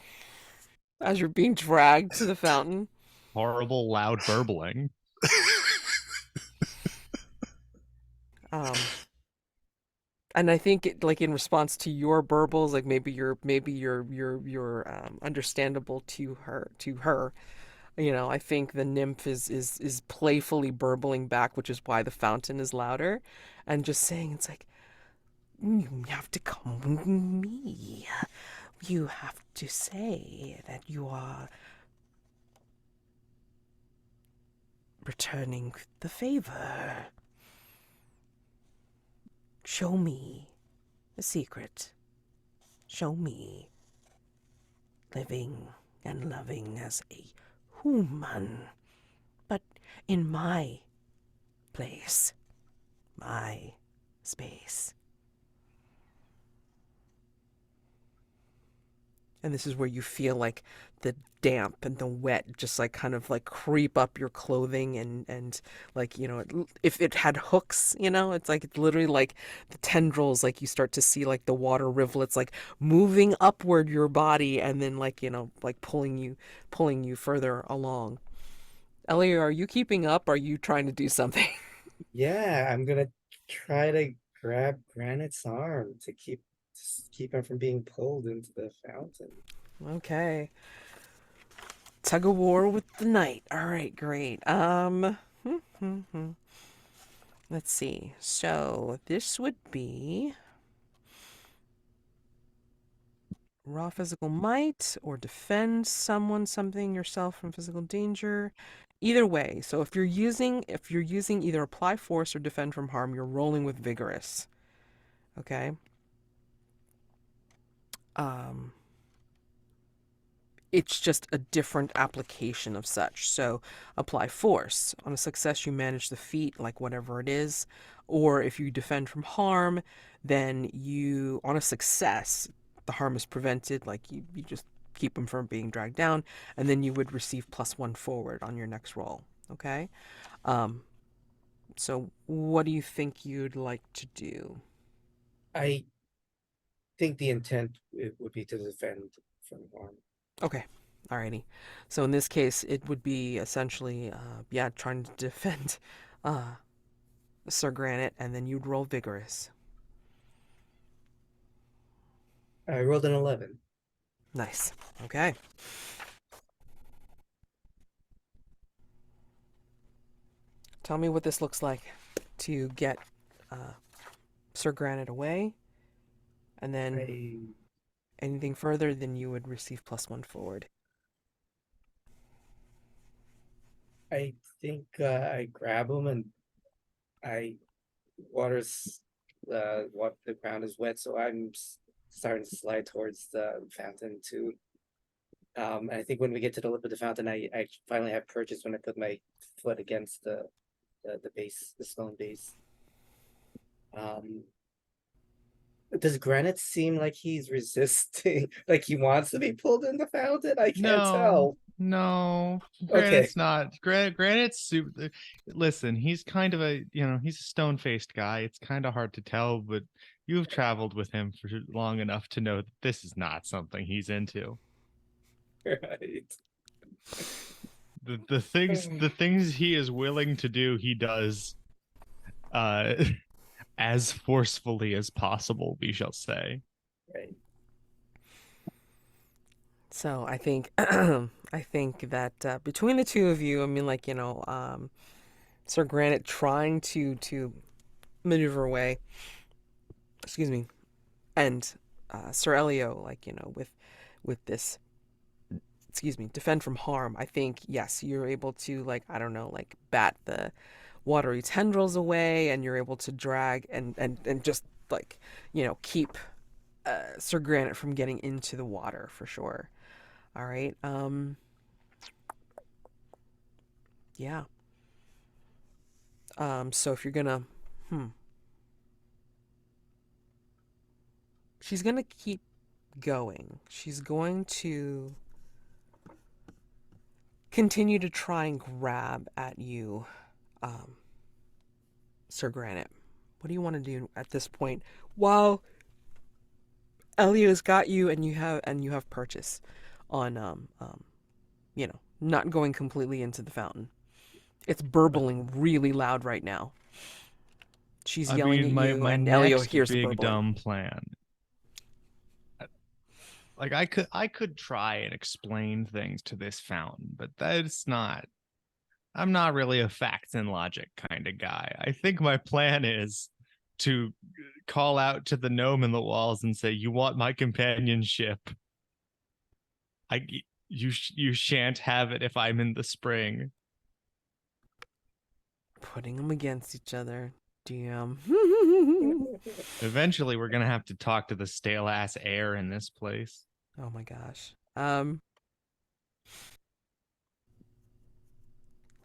as you're being dragged to the fountain? Horrible loud burbling. And I think like in response to your burbles, like maybe you're understandable to her. I think the nymph is playfully burbling back, which is why the fountain is louder, and just saying it's like, you have to come with me. You have to say that you are returning the favor. Show me the secret. Show me living and loving as a human, but in my place, my space. And this is where you feel like the damp and the wet just like kind of like creep up your clothing, and like, if it had hooks, it's like it's literally like the tendrils, like you start to see like the water rivulets like moving upward your body, and then like, like pulling you further along. Elio, are you keeping up? Are you trying to do something? Yeah, I'm gonna try to grab Granite's arm to keep him from being pulled into the fountain. Okay. Tug of war with the knight. All right, great. Let's see. So this would be raw physical might, or defend someone, something, yourself from physical danger. Either way. So if you're using either apply force or defend from harm, you're rolling with vigorous. Okay. It's just a different application of such. So apply force. On a success, you manage the feat, like whatever it is. Or if you defend from harm, then on a success, the harm is prevented, like you just keep them from being dragged down, and then you would receive +1 forward on your next roll. Okay? So what do you think you'd like to do? I think the intent would be to defend from harm. Okay. Alrighty. So in this case, it would be essentially, trying to defend Sir Granit, and then you'd roll vigorous. I rolled an 11. Nice. Okay. Tell me what this looks like to get Sir Granit away, and then anything further, then you would receive +1 forward. I think I grab him and I what the ground is wet, so I'm starting to slide towards the fountain too. I think when we get to the lip of the fountain, I finally have purchase when I put my foot against the base, the stone base. Does Granite seem like he's resisting, like he wants to be pulled in the fountain? I can't tell. No, Okay. Granite's not. Granite's super. Listen, he's kind of he's a stone-faced guy. It's kind of hard to tell, but you've traveled with him for long enough to know that this is not something he's into. Right. The things he is willing to do, he does uh as forcefully as possible, we shall say. Right. So I think I think that between the two of you, I mean, like, Sir Granite trying to maneuver away, excuse me, and Sir Elio, like, with this, excuse me, defend from harm. I think yes, you're able to, like, I don't know, like bat the watery tendrils away, and you're able to drag and just, like, keep Sir Granite from getting into the water for sure. All right. Yeah. So if you're gonna, hmm, she's gonna keep going. She's going to continue to try and grab at you, um, Sir Granite. What do you want to do at this point? While Elio's got you, and you have purchase on, not going completely into the fountain. It's burbling really loud right now. She's I yelling mean, at my you, my and Elio next hears the big burbling. dumb plan. Like I could try and explain things to this fountain, but that's not I'm not really a facts and logic kind of guy. I think my plan is to call out to the gnome in the walls and say, "You want my companionship? I you shan't have it if I'm in the spring." Putting them against each other. Damn. Eventually, we're gonna have to talk to the stale ass air in this place. Oh my gosh.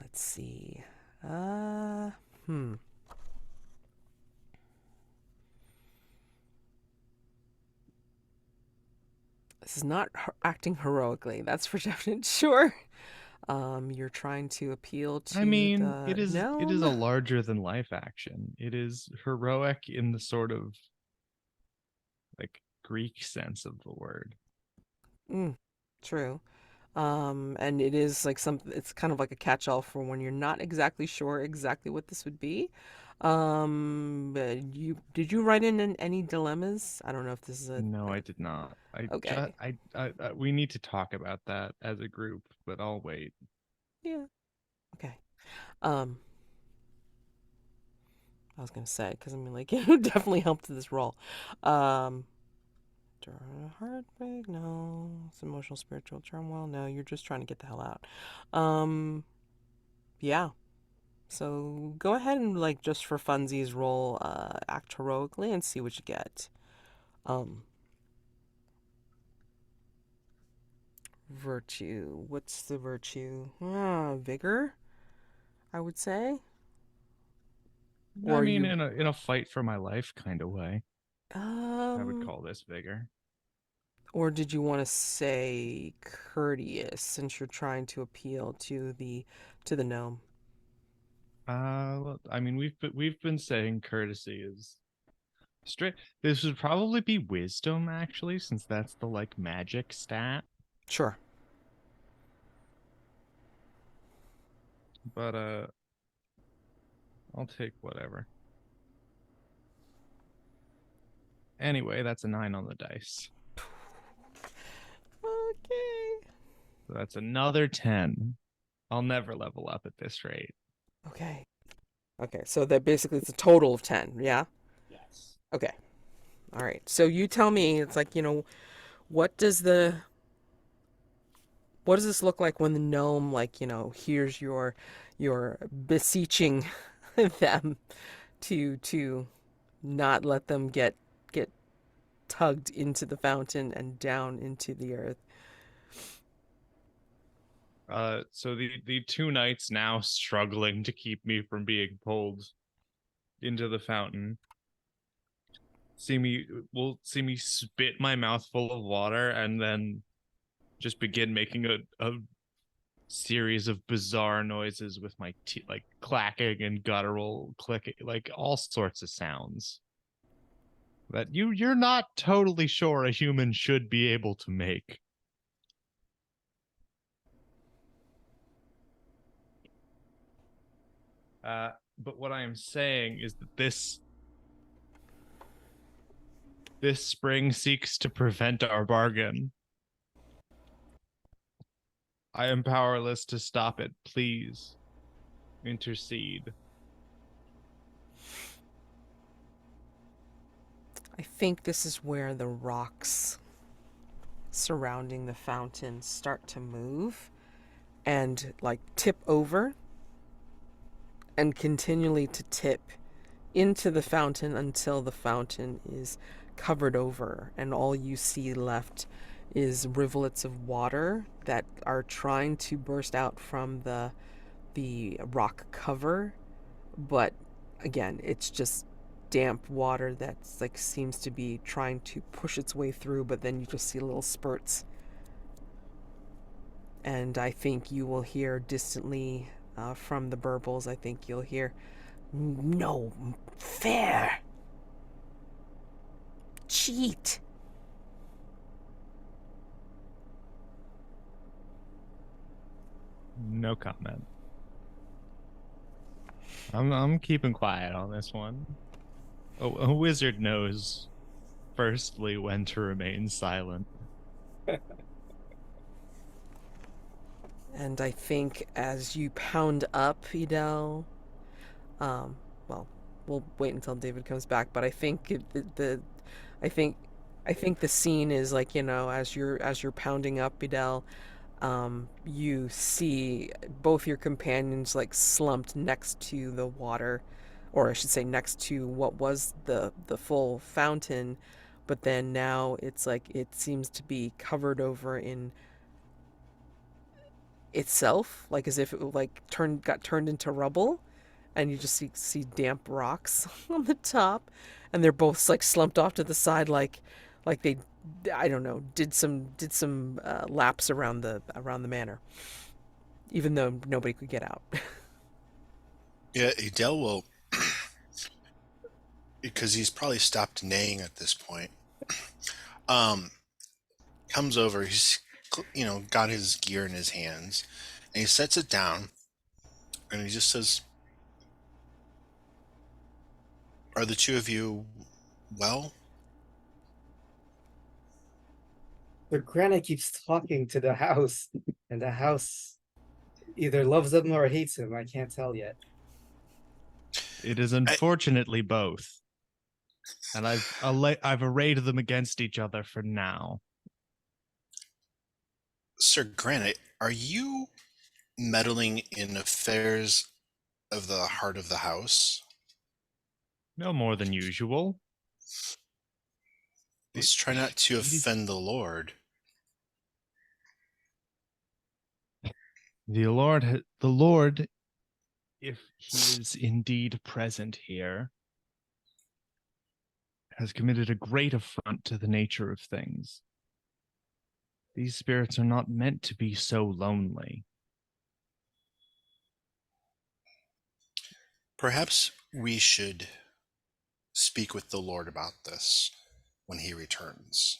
Let's see. Uh, hmm. This is not acting heroically. That's for definite sure. You're trying to appeal I to mean, the it is a gnome. larger than life action. It is heroic in the sort of like Greek sense of the word. Mm, true. And it is like it's kind of like a catch-all for when you're not exactly sure exactly what this would be. But did you write in any dilemmas? I don't know if this is No, I did not. I just okay. we need to talk about that as a group, but I'll wait. Yeah. Okay. Um, I was gonna say because I mean, like, it would definitely help to this role. Um, heartbreak, no. It's emotional, spiritual turmoil, no. You're just trying to get the hell out. Um, yeah. So go ahead and, like, just for funsies, roll act heroically and see what you get. Um, virtue. What's the virtue? Vigor, I would say. I Or mean, you, in a fight for my life kind of way, I would um, call this vigor. or did you want to say courteous since you're trying to appeal to the gnome? I mean, we've been saying courtesy is straight. This would probably be wisdom actually, since that's the like magic stat. Sure. But I'll take whatever. Anyway, that's a 9 on the dice. Okay. So that's another 10. I'll never level up at this rate. Okay. Okay. So that basically it's a total of 10. Yeah. Yes. Okay. All right. So you tell me. It's like, what does the what does this look like when the gnome, like, hears your beseeching them to not let them get tugged into the fountain and down into the earth. So the two knights now struggling to keep me from being pulled into the fountain see me spit my mouth full of water and then just begin making a series of bizarre noises with my teeth, like clacking and guttural clicking, like all sorts of sounds that you're not totally sure a human should be able to make. But what I am saying is that this spring seeks to prevent our bargain. I am powerless to stop it. Please intercede. I think this is where the rocks surrounding the fountain start to move and like tip over and continually to tip into the fountain until the fountain is covered over and all you see left is rivulets of water that are trying to burst out from the rock cover, but again it's just damp water that's like seems to be trying to push its way through, but then you just see little spurts. And I think you will hear distantly from the burbles, I think you'll hear, "No fair. Cheat." No comment. I'm keeping quiet on this one. A wizard knows, firstly, when to remain silent. And I think as you pound up, Ydelles, well, we'll wait until David comes back. But I think I think, I think the scene is like, as you're pounding up, Ydelles, you see both your companions like slumped next to the water, or I should say next to what was the full fountain, but then now it's like it seems to be covered over in itself, like as if it like got turned into rubble, and you just see damp rocks on the top, and they're both like slumped off to the side, like they, I don't know, did some laps around the manor, even though nobody could get out. Yeah, Ydelles will, because he's probably stopped neighing at this point. Um, Comes over. He's got his gear in his hands, and he sets it down, and he just says, "Are the two of you well?" But Granit keeps talking to the house, and the house either loves him or hates him. I can't tell yet. It is unfortunately both. And I've arrayed them against each other for now. Sir Granit, are you meddling in affairs of the heart of the house? No more than usual. Let's try not to offend the Lord. The Lord, if he is indeed present here, has committed a great affront to the nature of things. These spirits are not meant to be so lonely. Perhaps we should speak with the Lord about this when he returns.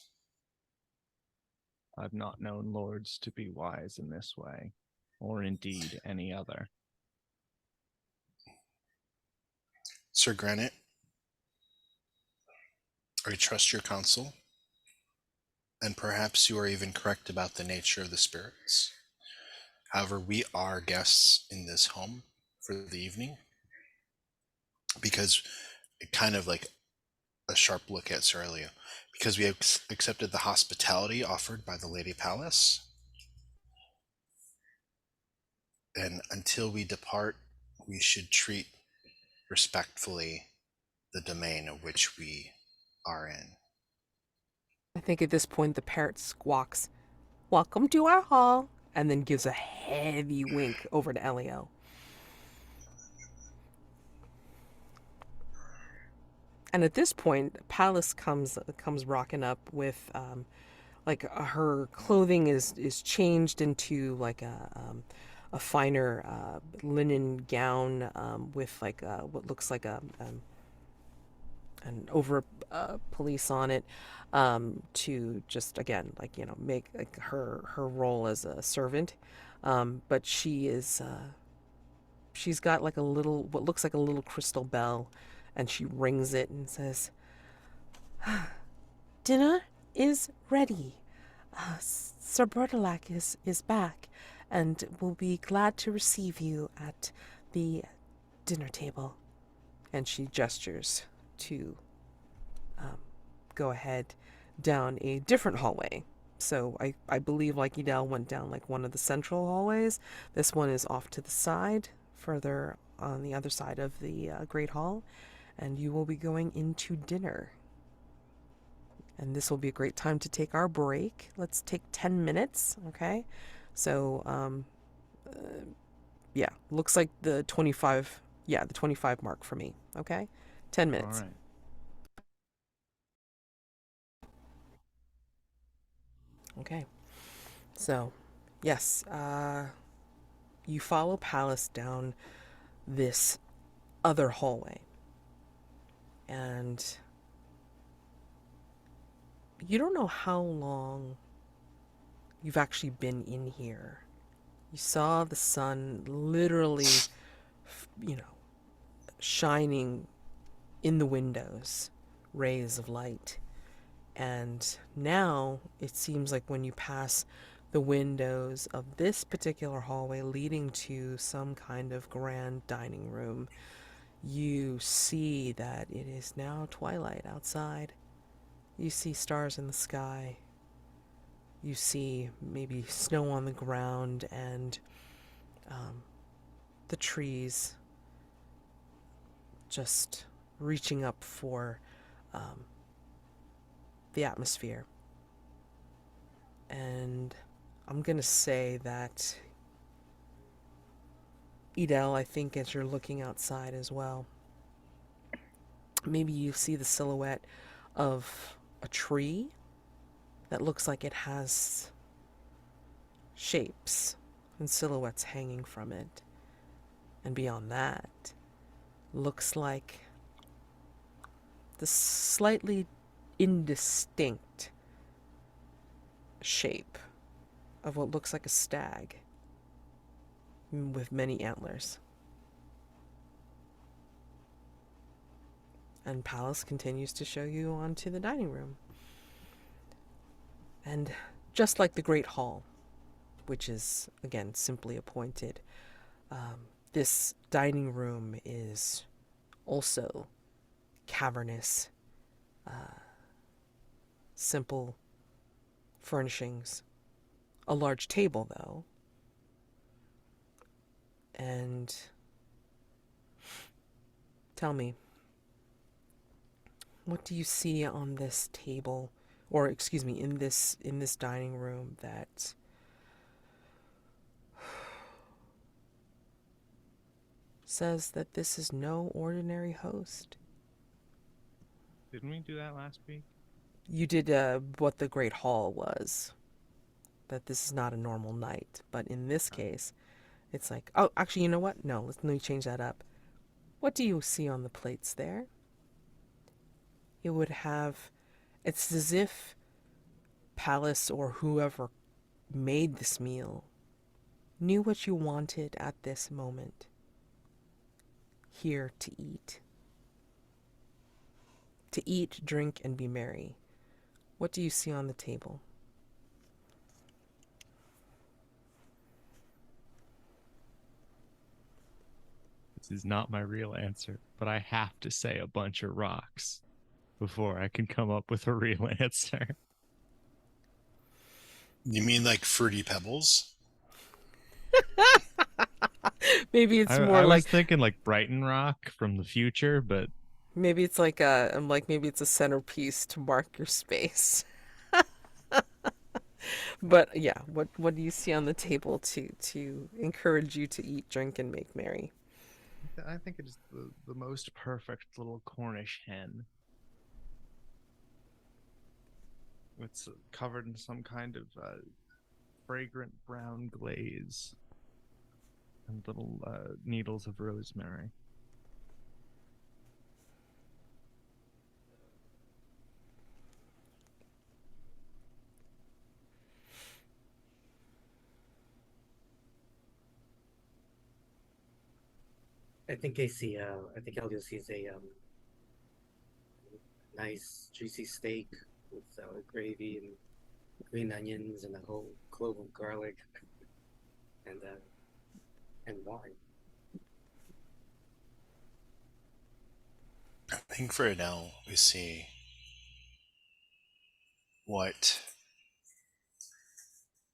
I've not known lords to be wise in this way, or indeed any other. Sir Granit, I trust your counsel, and perhaps you are even correct about the nature of the spirits. However, we are guests in this home for the evening, because kind of like a sharp look at Sir Elio, because we have accepted the hospitality offered by the Lady Palace, and until we depart, we should treat respectfully the domain of which we are in. I think at this point the parrot squawks, "Welcome to our hall," and then gives a heavy wink over to Elio. And at this point, Palace comes rocking up with like her clothing is changed into like a finer linen gown with like what looks like an over police on it, to just again like make like her role as a servant, but she's got like a little, what looks like a little crystal bell, and she rings it and says, "Dinner is ready. Sir Bertilac is back, and will be glad to receive you at the dinner table." And she gestures to go ahead down a different hallway. So I believe like Ydelles went down like one of the central hallways. This one is off to the side, further on the other side of the Great Hall, and you will be going into dinner. And this will be a great time to take our break. Let's take 10 minutes, okay? So, yeah, looks like the 25, yeah, the 25 mark for me, okay? 10 All minutes. right. Okay. So, yes, you follow Palace down this other hallway. And you don't know how long you've actually been in here. You saw the sun literally, shining in the windows, rays of light. And now it seems like when you pass the windows of this particular hallway leading to some kind of grand dining room, you see that it is now twilight outside. You see stars in the sky. You see maybe snow on the ground and the trees just reaching up for the atmosphere. And I'm going to say that, Ydelles, I think as you're looking outside as well, maybe you see the silhouette of a tree that looks like it has shapes and silhouettes hanging from it. And beyond that, looks like the slightly indistinct shape of what looks like a stag with many antlers. And Palace continues to show you onto the dining room. And just like the Great Hall, which is, again, simply appointed, this dining room is also cavernous, simple furnishings. A large table, though. And tell me, what do you see on this table, or excuse me, in this dining room that says that this is no ordinary host? Didn't we do that last week? You did what the Great Hall was. That this is not a normal night. But in this case, it's like, oh, actually, you know what? No, let me change that up. What do you see on the plates there? It would have, it's as if Palace or whoever made this meal knew what you wanted at this moment. Here to eat. To eat, drink, and be merry. What do you see on the table? This is not my real answer, but I have to say a bunch of rocks before I can come up with a real answer. You mean like fruity pebbles? Maybe it's more I was like, thinking like Brighton Rock from the future, but maybe it's like a, I'm like, maybe it's a centerpiece to mark your space. But yeah, what do you see on the table to encourage you to eat, drink, and make merry? I think it is the most perfect little Cornish hen. It's covered in some kind of fragrant brown glaze and little needles of rosemary. I think I see. I think Elio sees a nice juicy steak with gravy and green onions and a whole clove of garlic and wine. I think for Adele, we see what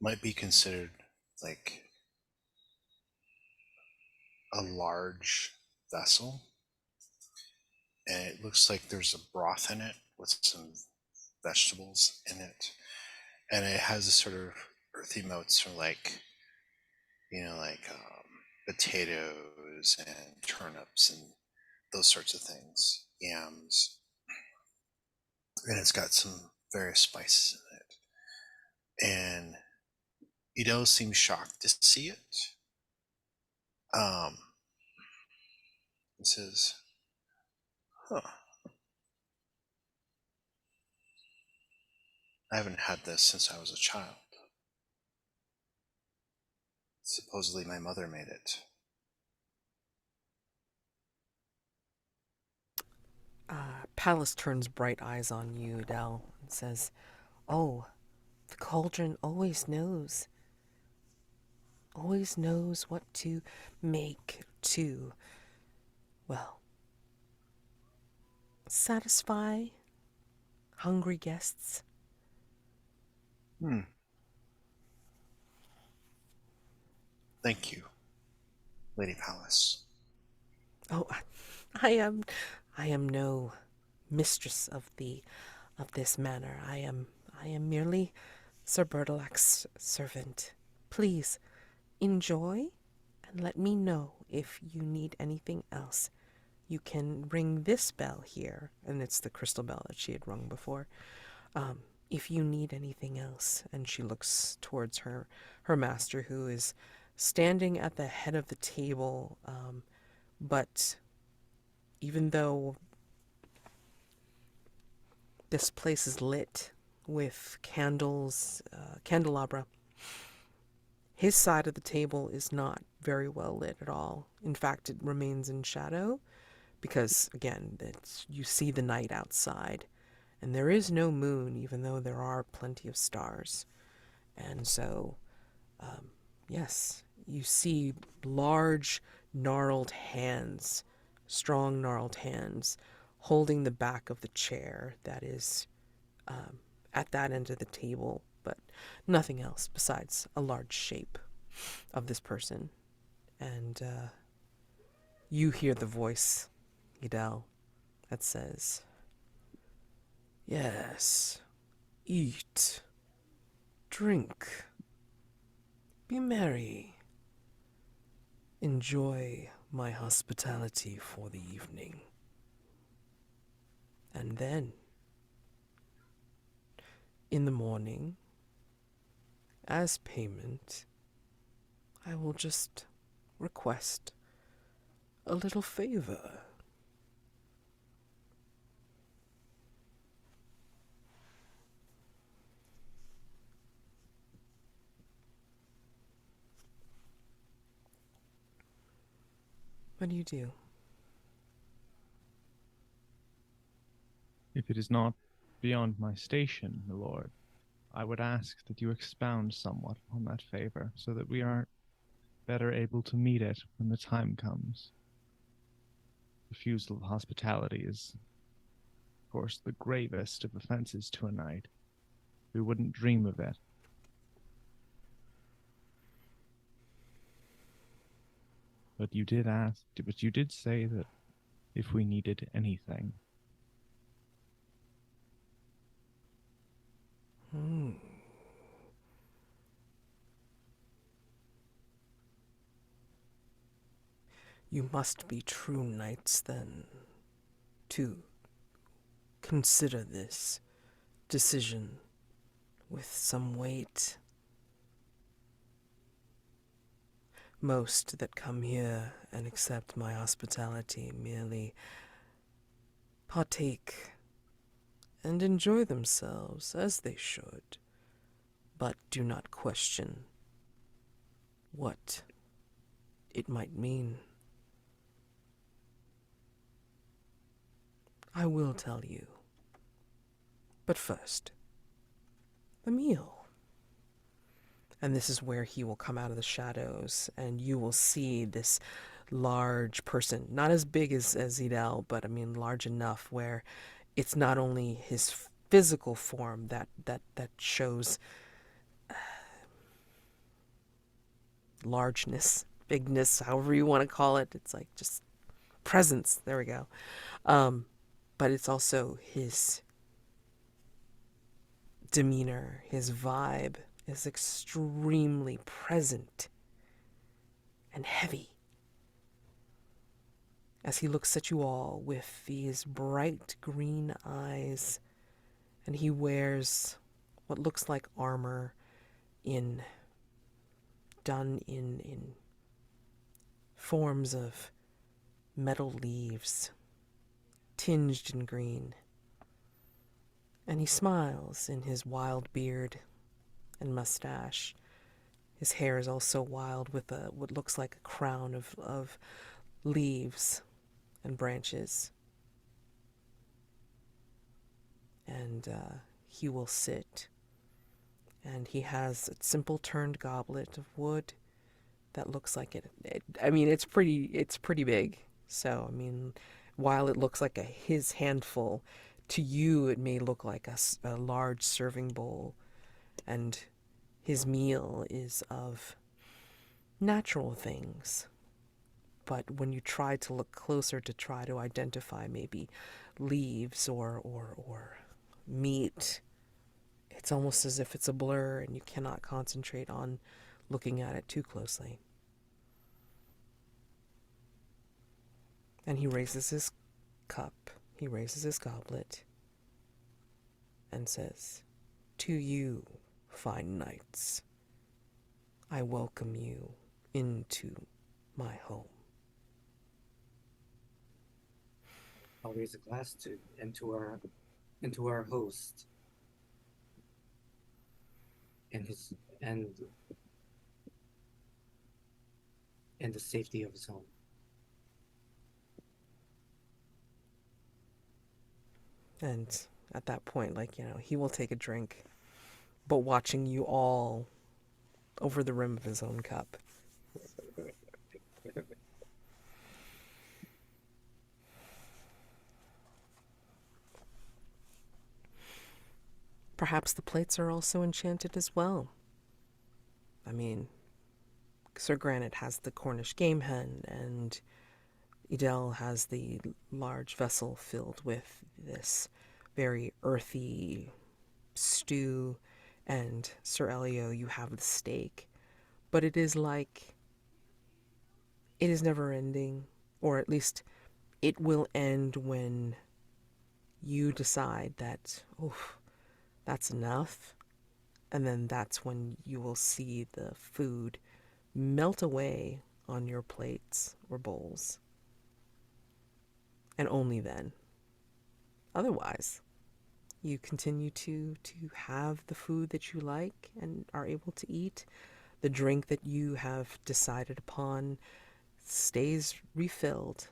might be considered like a large vessel, and it looks like there's a broth in it with some vegetables in it, and it has a sort of earthy notes from like potatoes and turnips and those sorts of things, yams, and it's got some various spices in it. And Ydelles seems shocked to see it. Um, he says, "Huh, I haven't had this since I was a child. Supposedly my mother made it." Palace turns bright eyes on you, Adele, and says, "Oh, the cauldron always knows what to make to, well, satisfy hungry guests." Hmm. Thank you, Lady Palace. Oh, I am no mistress of this manor. I am merely Sir Bertilac's servant. Please enjoy and let me know if you need anything else. You can ring this bell here, and it's the crystal bell that she had rung before. If you need anything else. And she looks towards her master, who is standing at the head of the table. But even though this place is lit with candles, candelabra, his side of the table is not very well lit at all. In fact, it remains in shadow because, again, you see the night outside. And there is no moon, even though there are plenty of stars. And so, yes, you see large, gnarled hands, strong, gnarled hands, holding the back of the chair that is at that end of the table, but nothing else besides a large shape of this person. And you hear the voice, Ydelles, that says, "Yes, eat, drink, be merry, enjoy my hospitality for the evening. And then, in the morning, as payment, I will just request a little favor." What do you do? If it is not beyond my station, my lord, I would ask that you expound somewhat on that favor so that we are better able to meet it when the time comes. Refusal of hospitality is, of course, the gravest of offenses to a knight. We wouldn't dream of it. But you did say that if we needed anything. You must be true knights, then, to consider this decision with some weight. Most that come here and accept my hospitality merely partake and enjoy themselves as they should, but do not question what it might mean. I will tell you. But first, the meal. And this is where he will come out of the shadows, and you will see this large person, not as big as Ydelles, but I mean large enough where it's not only his physical form that shows largeness, bigness, however you want to call it. It's like just presence. There we go. But it's also his demeanor, his vibe is extremely present and heavy as he looks at you all with these bright green eyes, and he wears what looks like armor done in forms of metal leaves tinged in green. And he smiles in his wild beard and mustache. His hair is also wild with what looks like a crown of leaves and branches. And he will sit, and he has a simple turned goblet of wood that looks like I mean, it's pretty big. So, I mean, while it looks like his handful, to you it may look like a large serving bowl. And his meal is of natural things. But when you try to look closer to try to identify maybe leaves or meat, it's almost as if it's a blur and you cannot concentrate on looking at it too closely. And he raises his cup, he raises his goblet, and says, "To you, fine knights, I welcome you into my home." I'll raise a glass into our host and the safety of his home. And at that point, he will take a drink, but watching you all over the rim of his own cup. Perhaps the plates are also enchanted as well. I mean, Sir Granit has the Cornish game hen, and Ydelles has the large vessel filled with this very earthy stew, and Sir Elio, you have the steak. But it is never ending, or at least it will end when you decide that, that's enough. And then that's when you will see the food melt away on your plates or bowls. And only then. Otherwise, you continue to have the food that you like and are able to eat. The drink that you have decided upon stays refilled.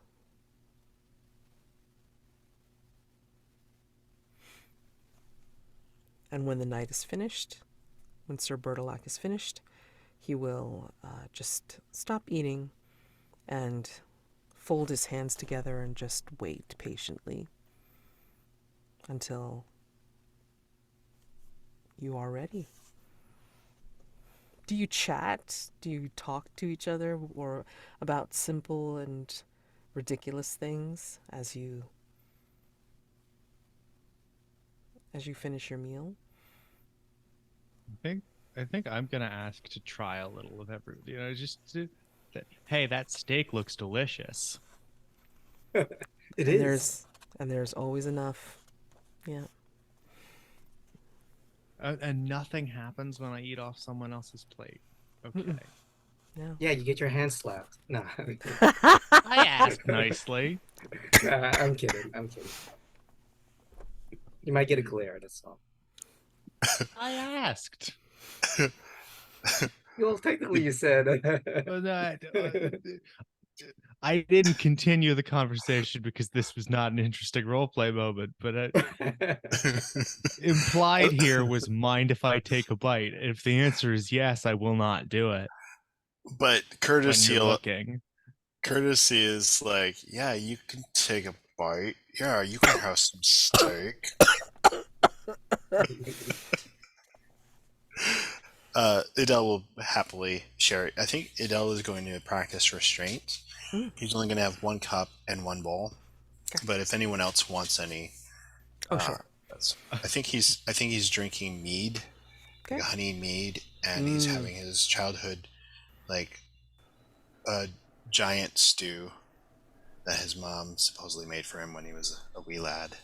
And when the night is finished, when Sir Bertilac is finished, he will just stop eating and fold his hands together and just wait patiently until you are ready. Do you chat? Do you talk to each other or about simple and ridiculous things as you finish your meal? I think I'm gonna ask to try a little of every, just to, hey, that steak looks delicious. It is. There's always enough. Yeah. And nothing happens when I eat off someone else's plate. Okay. Yeah. Yeah, you get your hand slapped. No, I asked nicely. I'm kidding. You might get a glare, that's all. I asked. Well, technically you said. I didn't continue the conversation because this was not an interesting roleplay moment, but implied here was mind if I take a bite. If the answer is yes, I will not do it But when you're looking. courtesy is like, yeah, you can take a bite. Yeah, you can have some steak. Ydelles will happily share it. I think Ydelles is going to practice restraint. Mm. He's only going to have one cup and one bowl. Okay. But if anyone else wants any, Oh, sure. I think he's drinking mead, like Okay. a honey mead, and he's having his childhood like a giant stew that his mom supposedly made for him when he was a wee lad.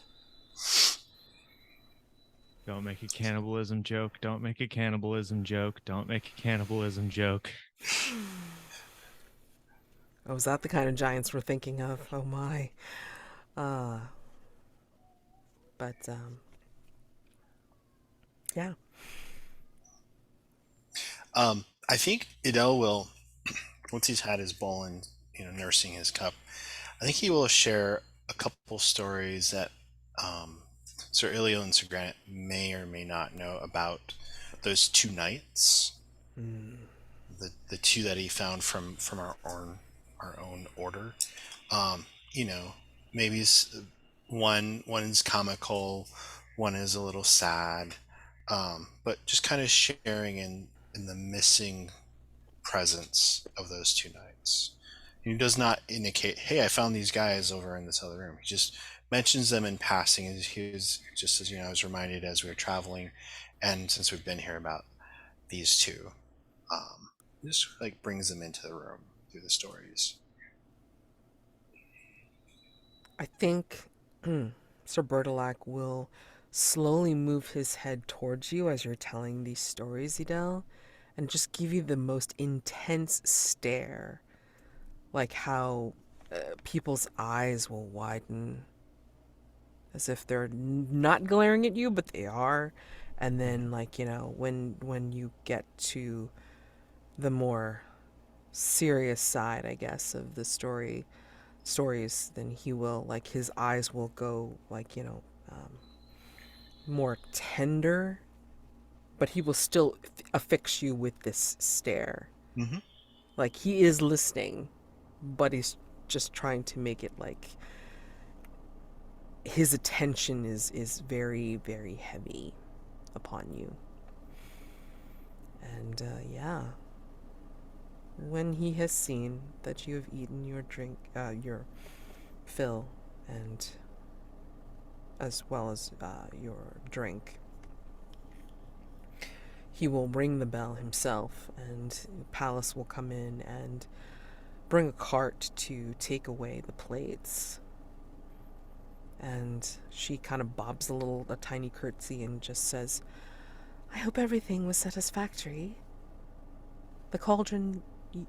Don't make a cannibalism joke. Don't make a cannibalism joke. Don't make a cannibalism joke. Oh, is that the kind of giants we're thinking of? Oh my. But yeah. I think Ydelles will, once he's had his bowl and nursing his cup, I think he will share a couple stories that Sir Elio and Sir Granit may or may not know about those two knights, the two that he found from our own order. You know, maybe one is comical, one is a little sad, but just kind of sharing in the missing presence of those two knights. He does not indicate, hey, I found these guys over in this other room. He just mentions them in passing. He was just, as I was reminded as we were traveling, and since we've been here about these two, just like brings them into the room through the stories. I think Sir Bertilac will slowly move his head towards you as you're telling these stories, Ydelles, and just give you the most intense stare. Like how people's eyes will widen as if they're not glaring at you, but they are. And then, like, when you get to the more serious side, I guess, of the stories, then he will, like, his eyes will go, like, more tender, but he will still affix you with this stare. Mm-hmm. Like, he is listening, but he's just trying to make it like his attention is very, very heavy upon you. And yeah, when he has seen that you have eaten your your fill, and as well as your drink, he will ring the bell himself, and Palace will come in and bring a cart to take away the plates. And she kind of bobs a tiny curtsy and just says, I hope everything was satisfactory. The cauldron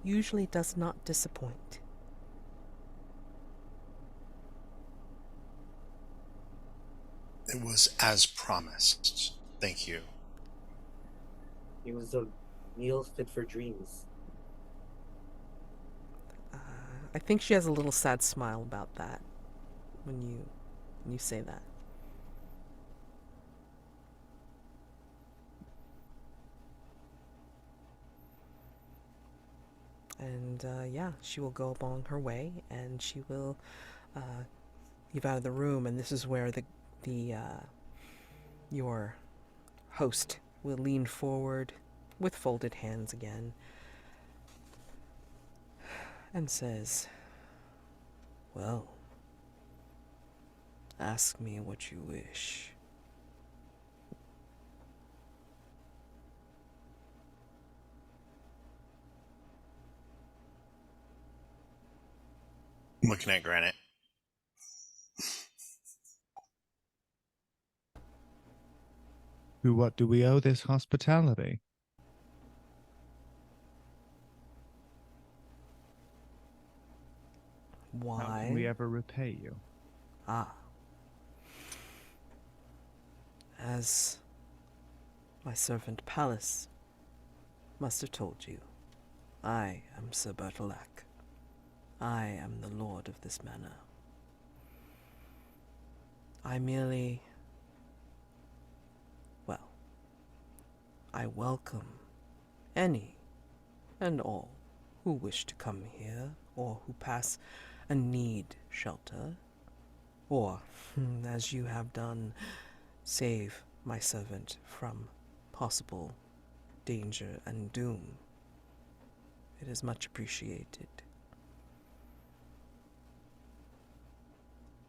usually does not disappoint. It was as promised. Thank you. It was a meal fit for dreams. I think she has a little sad smile about that when you say that. And yeah, she will go along her way, and she will leave out of the room. And this is where the your host will lean forward with folded hands again and says, well, ask me what you wish. I'm looking at Granit. To what do we owe this hospitality? Why? How can we ever repay you? Ah. As my servant Palace must have told you, I am Sir Bertilac. I am the lord of this manor. I merely, well, I welcome any and all who wish to come here or who pass a need shelter, or, as you have done, save my servant from possible danger and doom. It is much appreciated.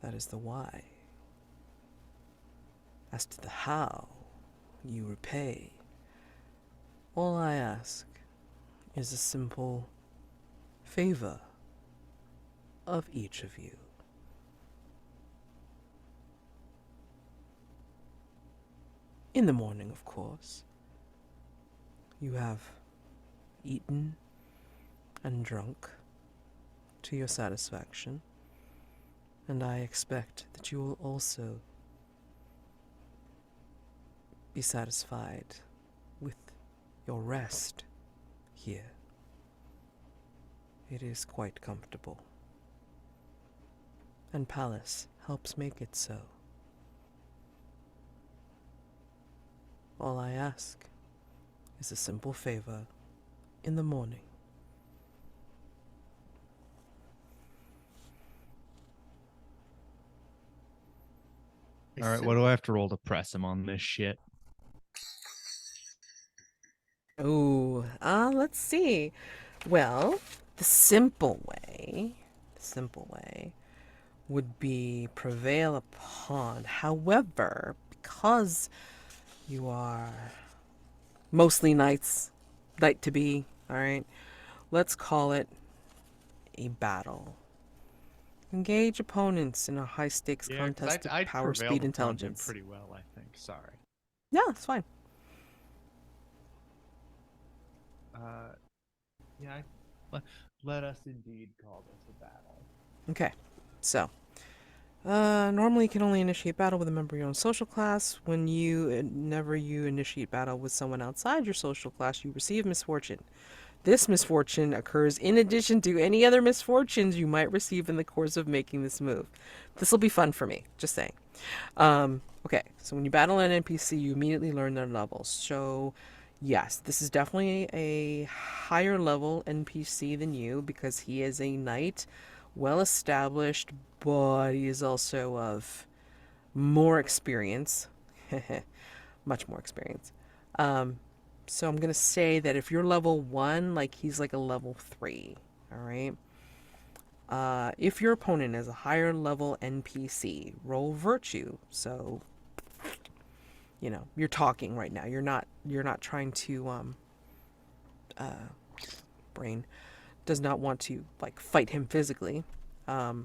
That is the why. As to the how you repay, all I ask is a simple favor of each of you. In the morning, of course, you have eaten and drunk to your satisfaction, and I expect that you will also be satisfied with your rest here. It is quite comfortable, and Palace helps make it so. All I ask is a simple favor in the morning. All right, what do I have to roll to press him on this shit? Oh, let's see. Well, the simple way would be prevail upon. However, because you are mostly knight to be, all right, let's call it a battle. Engage opponents in a high-stakes contest of I'd power, prevailed speed, upon him intelligence. pretty well, I think. Sorry. Yeah, that's fine. Yeah, let us indeed call this a battle. Okay, so normally you can only initiate battle with a member of your own social class. Whenever you initiate battle with someone outside your social class, you receive misfortune. This misfortune occurs in addition to any other misfortunes you might receive in the course of making this move. This will be fun for me, just saying. Okay, so when you battle an NPC, you immediately learn their levels. So, yes, this is definitely a higher level NPC than you because he is a knight, well established, but he is also of more experience. Much more experience. So I'm going to say that if you're level 1, like he's like a level 3. All right. If your opponent is a higher level NPC, roll virtue. So, you're talking right now. You're not trying to brain does not want to like fight him physically.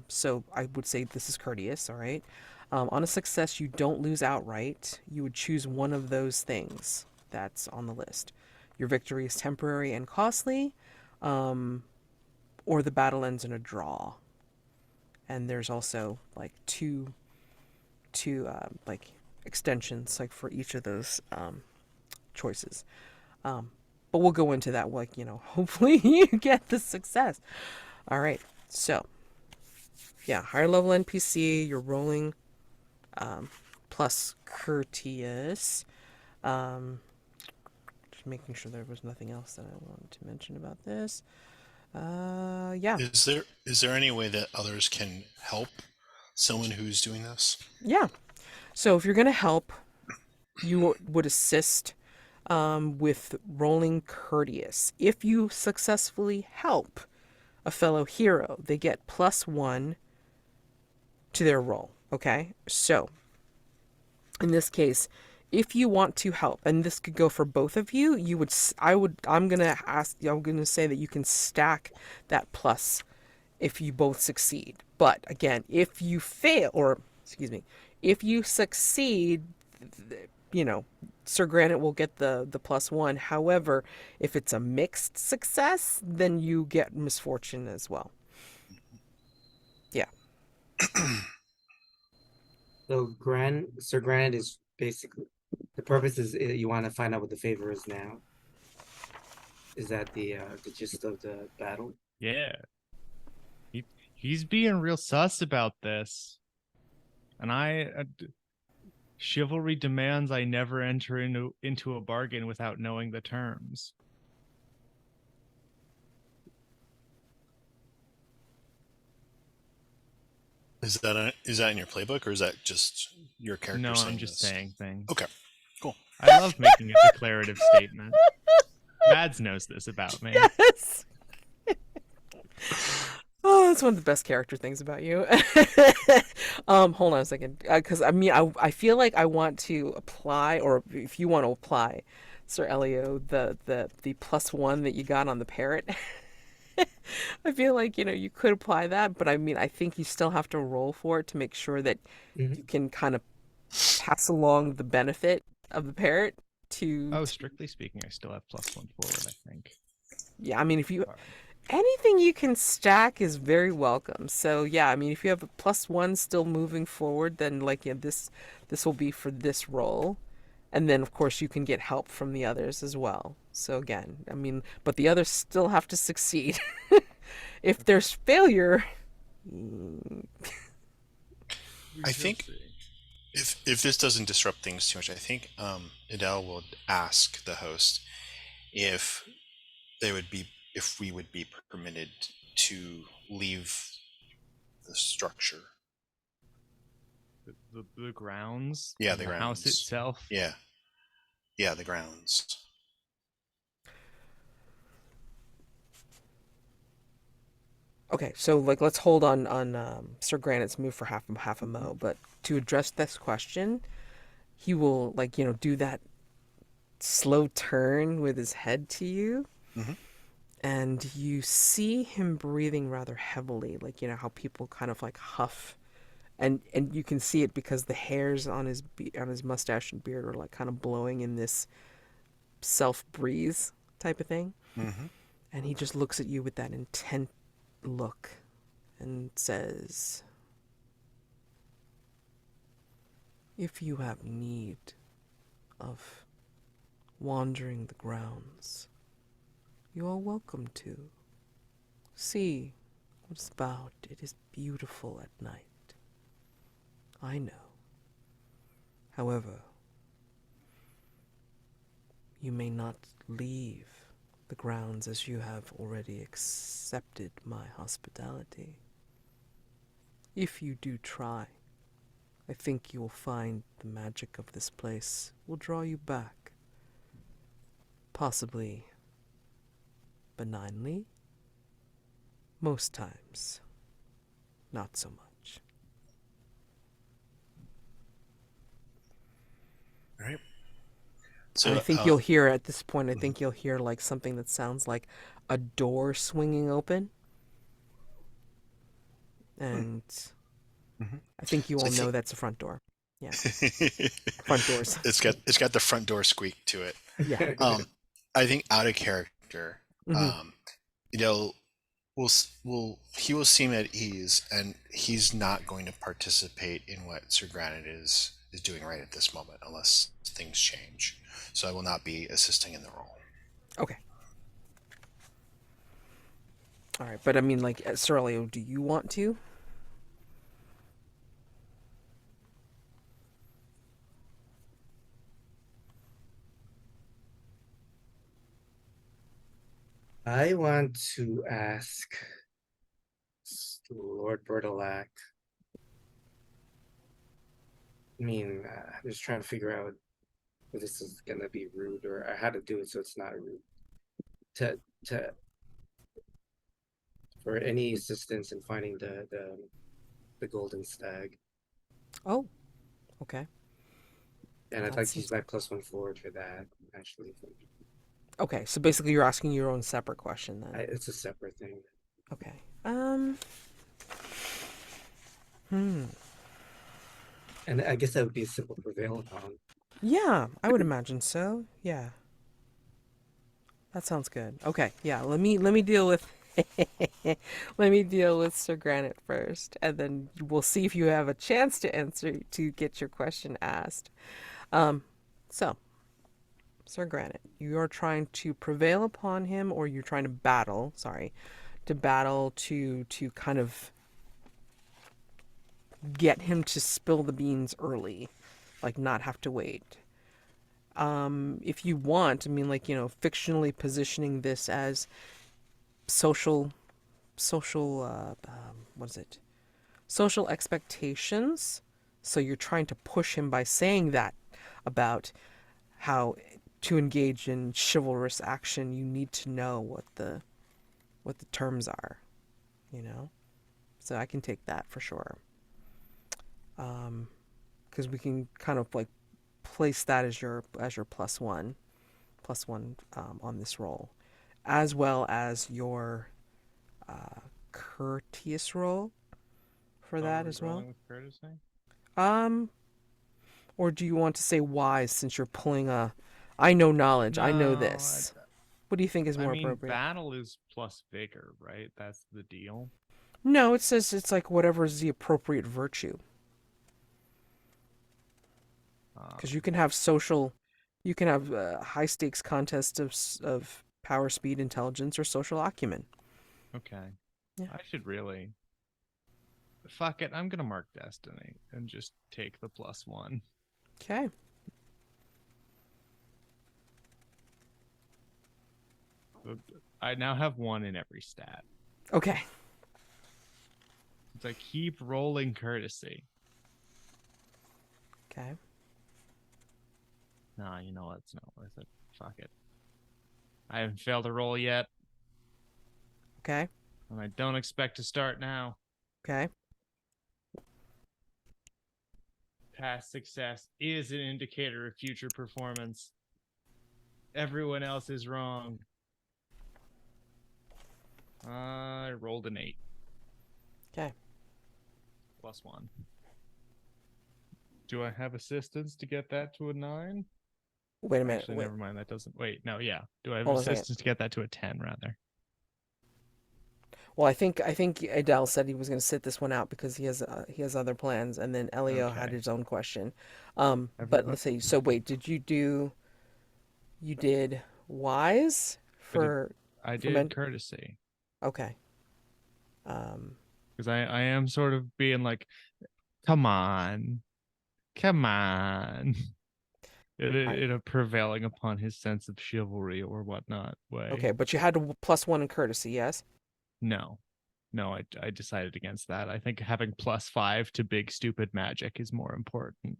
So I would say this is courteous, all right? On a success, you don't lose outright. You would choose one of those things that's on the list. Your victory is temporary and costly, or the battle ends in a draw. And there's also like two like extensions like for each of those choices. But we'll go into that, like, hopefully you get the success. All right, so yeah, higher level NPC, you're rolling plus courteous. Just making sure there was nothing else that I wanted to mention about this. Yeah. Is there any way that others can help someone who's doing this? Yeah. So if you're going to help, you would assist with rolling courteous. If you successfully help a fellow hero, they get +1 to their roll. Okay? So in this case, if you want to help, and this could go for both of you, I'm going to say that you can stack that plus if you both succeed. But again, if you fail, or excuse me, if you succeed, Sir Granit will get the +1. However, if it's a mixed success, then you get misfortune as well. Yeah. So Sir Granit is basically, the purpose is you want to find out what the favor is now. Is that the gist of the battle? Yeah. He He's being real sus about this. And chivalry demands I never enter into a bargain without knowing the terms. Is that in your playbook, or is that just your character No, saying I'm just this? saying things. Okay, cool. I love making a declarative statement. Mads knows this about me. Yes. Oh, that's one of the best character things about you. Hold on a second, because I feel like I want to apply, or if you want to apply, Sir Elio, the +1 that you got on the parrot. I feel like you could apply that, but I think you still have to roll for it to make sure that Mhm. you can kind of pass along the benefit of the parrot to. Oh, strictly speaking, I still have +1 forward, I think. Yeah, if you All right. anything you can stack is very welcome. So yeah, if you have a +1 still moving forward, then this will be for this roll, and then of course you can get help from the others as well. So again, but the others still have to succeed. If there's failure, I think if this doesn't disrupt things too much, I think Ydelles will ask the host if if we would be permitted to leave the structure. The grounds, Yeah, and the the house grounds. itself. Yeah, the grounds. okay. So let's hold on Sir Granit's move for half a mo. But to address this question, he will do that slow turn with his head to you, Mm-hmm. and you see him breathing rather heavily, like how people kind of like huff, and you can see it because the hairs on his mustache and beard are like kind of blowing in this self breeze type of thing. Mm-hmm. And he just looks at you with that intent look and says, if you have need of wandering the grounds, you are welcome to. See what's about. It is beautiful at night. I know. However, you may not leave the grounds as you have already accepted my hospitality. If you do try, I think you will find the magic of this place will draw you back. Possibly benignly. Most times, not so much. All right. And I So, think you'll hear at this point, I think you'll hear like something that sounds like a door swinging open. And Mhm. I think you So all I know think that's a front door. Yeah, front doors. it's got the front door squeak to it. Yeah. I think out of character, Hmm. um, he will seem at ease, and he's not going to participate in what Sir Granit is doing right at this moment, unless things change. So I will not be assisting in the role. Okay. All right, but like, Sir Elio, do you want to? I want to ask Lord Bertolac. I'm just trying to figure out if this is gonna be rude or how to do it so it's not rude. To for any assistance in finding the golden stag, Oh, okay. and I'd like That's to use my +1 forward for that. Actually, okay. So basically, you're asking your own separate question then. it's a separate thing. Okay. Hmm. And I guess that would be a simple prevail upon. Yeah, I would imagine so. Yeah. That sounds good. Okay. Yeah. Let me deal with let me deal with Sir Granite first, and then we'll see if you have a chance to answer to get your question asked. So, Sir Granite, you are trying to prevail upon him, or you're trying to battle, sorry, to battle to kind of get him to spill the beans early, like not have to wait. If you want, I mean, like, fictionally positioning this as social, what is it? Social expectations. So you're trying to push him by saying that about how to engage in chivalrous action, you need to know what the terms are, you know? So I can take that for sure. Because we can kind of like place that as your plus one on this roll, as well as your courteous roll for Oh, that we're as well. rolling with courtesy? Um, or do you want to say wise since you're pulling a I know knowledge, I know No, this. What do you think is I more mean, appropriate? battle is plus vigor, right? That's the deal. No, it says it's like whatever is the appropriate virtue. Because you Um, can have you can have high stakes contests of power, speed, intelligence, or social acumen. okay. Yeah. I should really. Fuck it. I'm gonna mark destiny and just take the +1. Okay. I now have 1 in every stat. Okay. It's like keep rolling courtesy. Okay. Nah, you know what? It's not worth it. Fuck it. I haven't failed a roll yet, Okay. and I don't expect to start now. Okay. Past success is an indicator of future performance. Everyone else is wrong. I rolled an 8. Okay. +1. Do I have assistance to get that to a 9? Wait a minute. Actually, Wait. never mind. That doesn't. Wait, no, yeah. Do I have Hold on a second. assistance to get that to a 10, rather? Well, I think Ydelles said he was going to sit this one out because he has other plans, and then Elio had Okay. his own question. But Everyone, let's see. So wait, you did wise for I for did men? courtesy Okay. Um. because I am sort of being like, come on, come on, All right. in a prevailing upon his sense of chivalry or whatnot way. Okay, but you had to +1 in courtesy, yes? No, no, I decided against that. I think having +5 to big stupid magic is more important.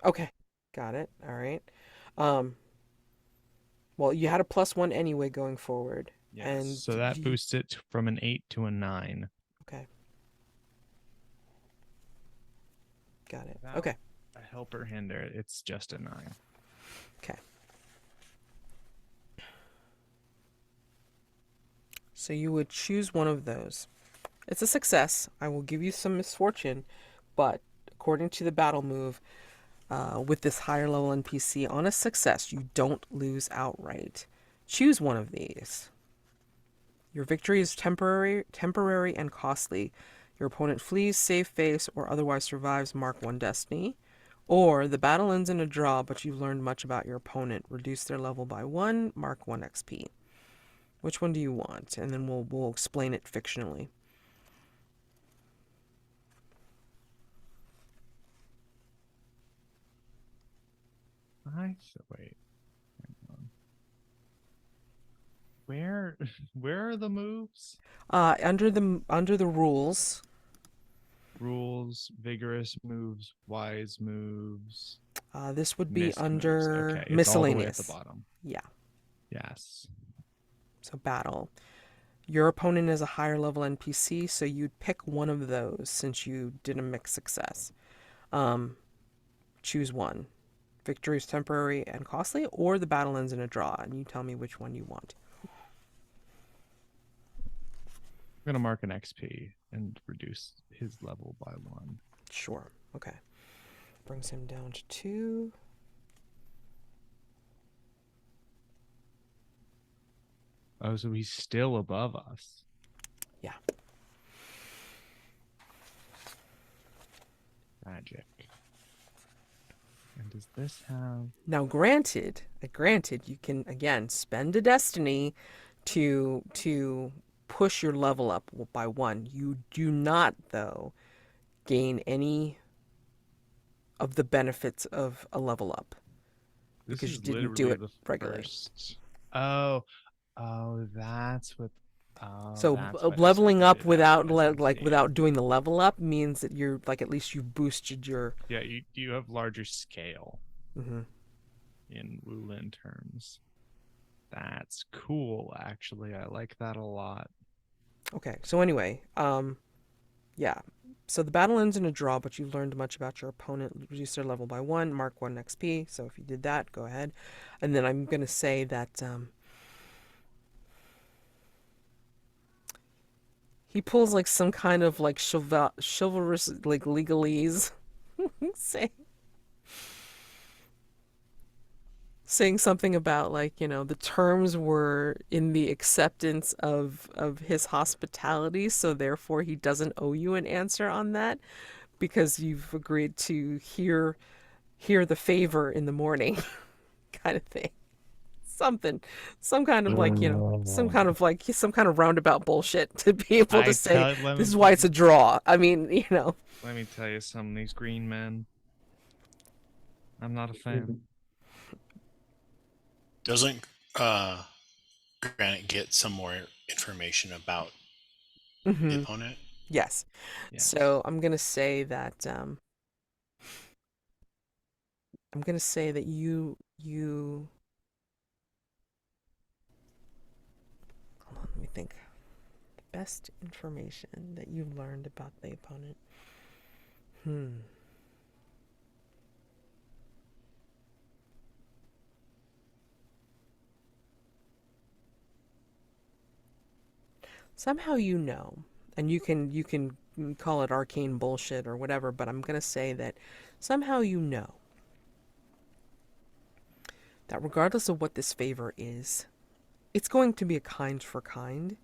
Okay. Got it. All right. Um. Well, you had a +1 anyway going forward, Yes, and so that boosts it from an 8 to a 9. okay. Got it. Without Okay. a helper hinder, it's just a 9. Okay. So you would choose one of those. It's a success. I will give you some misfortune, but according to the battle move, with this higher level NPC, on a success, you don't lose outright. Choose one of these. Your victory is temporary and costly. Your opponent flees, save face, or otherwise survives. Mark 1 destiny. Or the battle ends in a draw, but you've learned much about your opponent. Reduce their level by 1. Mark 1 XP. Which one do you want? And then we'll explain it fictionally. Wait. Hang on. Where are the moves? Under the rules. Rules, vigorous moves, wise moves, This would be missed moves. under Okay, it's all the way at the miscellaneous. bottom. Yeah. Yes. So battle. Your opponent is a higher level NPC, so you'd pick one of those since you did a mixed success. Choose one. Victory is temporary and costly, or the battle ends in a draw, and you tell me which one you want. I'm gonna mark an XP and reduce his level by 1. Sure. Okay. Brings him down to 2. Oh, so he's still above us. Yeah. Magic. And does this have? Now, granted, you can again spend a destiny to push your level up by 1. You do not, though, gain any of the benefits of a level up This because you is didn't do literally it the regularly. first. Oh, oh, that's what. Oh, So that's why they leveling up separated out without the SMC. without doing the level up means that you're like at least you boosted your. Yeah, you have larger scale Mhm. in Wulin terms. That's cool, actually. I like that a lot. Okay, so anyway, yeah. So the battle ends in a draw, but you learned much about your opponent. Reduce their level by 1, mark 1 XP. So if you did that, go ahead. And then I'm going to say that he pulls like some kind of like chivalrous like legalese, say, saying something about like the terms were in the acceptance of his hospitality, so therefore he doesn't owe you an answer on that because you've agreed to hear the favor in the morning kind of thing. Something, some kind of like some kind of roundabout bullshit to be able to I say tell let this me is why it's a draw. I mean, let me tell you something. These green men, I'm not a fan. Mhm. Doesn't Granite get some more information about the hmm opponent? yes. Yes. So I'm gonna say that you hold on, let me think. Best information that you've learned about the opponent. Somehow and you can call it arcane bullshit or whatever, but I'm gonna say that somehow that regardless of what this favor is, it's going to be a kind for kind.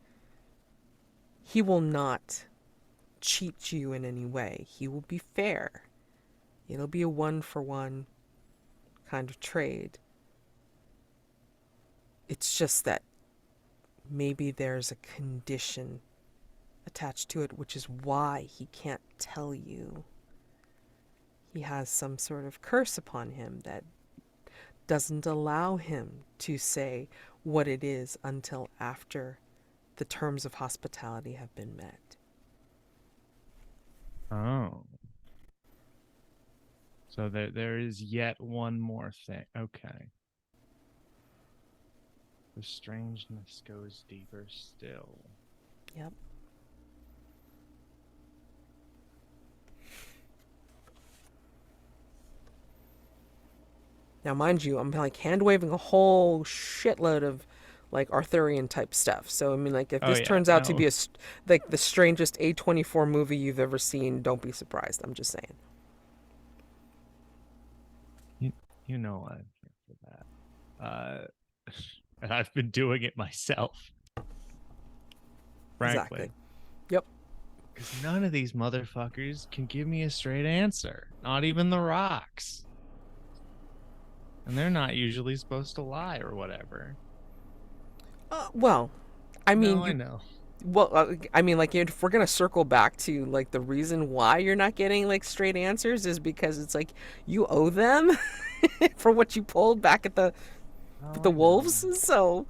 He will not cheat you in any way. He will be fair. It'll be a one for one kind of trade. It's just that maybe there's a condition attached to it, which is why he can't tell you. He has some sort of curse upon him that doesn't allow him to say what it is until after the terms of hospitality have been met. Oh. So there is yet one more thing. Okay. The strangeness goes deeper still. Yep. Now, mind you, I'm like hand waving a whole shitload of like Arthurian type stuff. So, I mean, like, if Oh this yeah, turns out to no. be like the strangest A24 movie you've ever seen, don't be surprised. I'm just saying. You, you know I'm here for that. And I've been doing it myself. Exactly. Frankly. Yep. Because none of these motherfuckers can give me a straight answer. Not even the rocks. And they're not usually supposed to lie or whatever. Well, I mean, No, I know. I mean, like, if we're gonna circle back to like the reason why you're not getting like straight answers is because it's like you owe them for what you pulled back at Oh, the I know. wolves. So,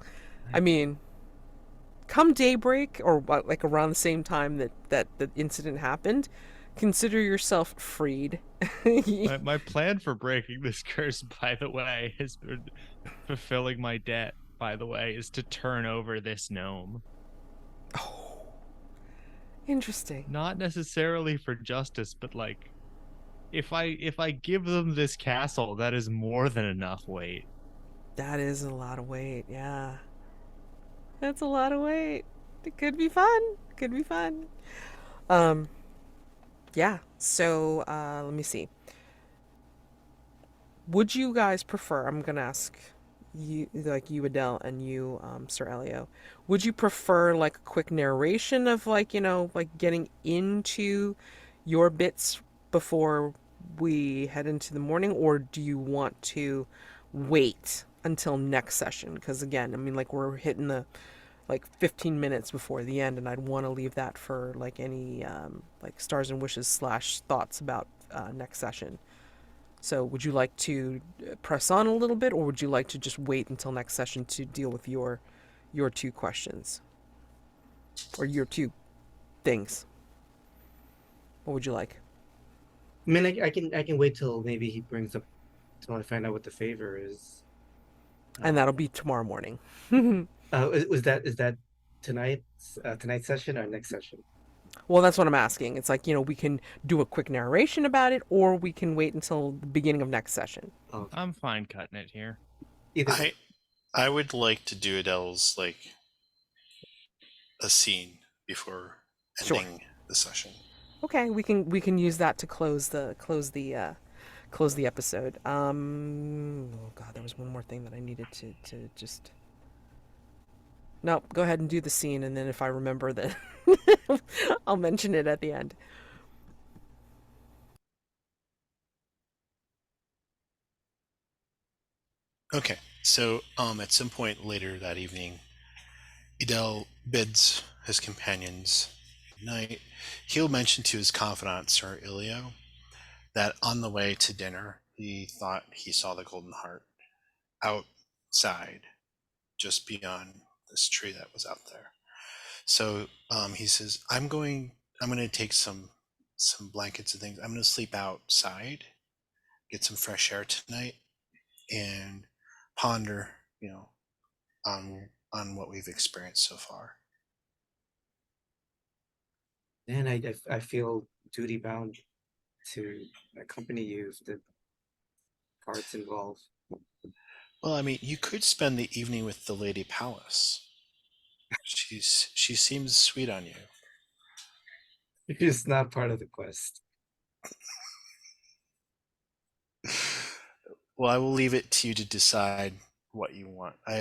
I I mean, come daybreak or like around the same time that the incident happened, consider yourself freed. my plan for breaking this curse, by the way, has been fulfilling my debt, by the way, is to turn over this gnome. Oh, interesting. Not necessarily for justice, but like if I give them this castle, that is more than enough weight. That is a lot of weight. Yeah, that's a lot of weight. It could be fun. Could be fun. Um, yeah. So let me see. Would you guys prefer? I'm gonna ask you, like you, Adele, and you, Sir Elio. Would you prefer like a quick narration of like like getting into your bits before we head into the morning, or do you want to wait until next session? Because again, I mean, like we're hitting like 15 minutes before the end, and I'd want to leave that for like any like stars and wishes slash thoughts about next session. So would you like to press on a little bit, or would you like to just wait until next session to deal with your two questions or your two things? What would you like? I mean, I can wait till maybe he brings up till I find out what the favor is. And Uh, that'll be tomorrow morning. was that tonight's session or next session? Well, that's what I'm asking. It's like, we can do a quick narration about it, or we can wait until the beginning of next session. Oh, I'm fine cutting it here. either way. I would like to do Ydelles like a scene before Sure. ending the session. Okay, we can use that to close the episode. Oh god, there was one more thing that I needed to just. No, go ahead and do the scene, and then if I remember that, I'll mention it at the end. Okay, so at some point later that evening, Ydell bids his companions good night. He'll mention to his confidant, Sir Elio, that on the way to dinner, he thought he saw the Golden Heart outside, just beyond this tree that was out there. So he says, I'm going to take some blankets and things. I'm going to sleep outside, get some fresh air tonight, and ponder, on what we've experienced so far. And I feel duty bound to accompany you if the parts involved. Well, I mean, you could spend the evening with the Lady Palace. She seems sweet on you. It's not part of the quest. Well, I will leave it to you to decide what you want. I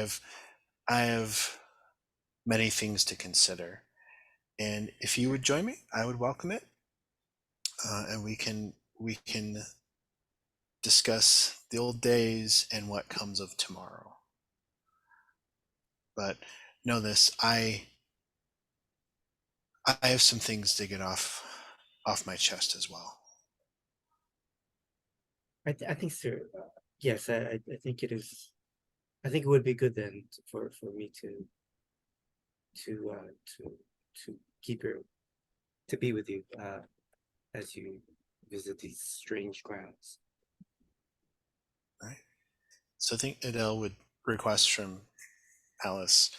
have many things to consider, and if you would join me, I would welcome it, and we can discuss the old days and what comes of tomorrow. But know this: I have some things to get off my chest as well. I think, sir. Yes, I think it is. I think it would be good then for me to uh, to to keep your to be with you as you visit these strange grounds. Right. So I think Adele would request from Alice,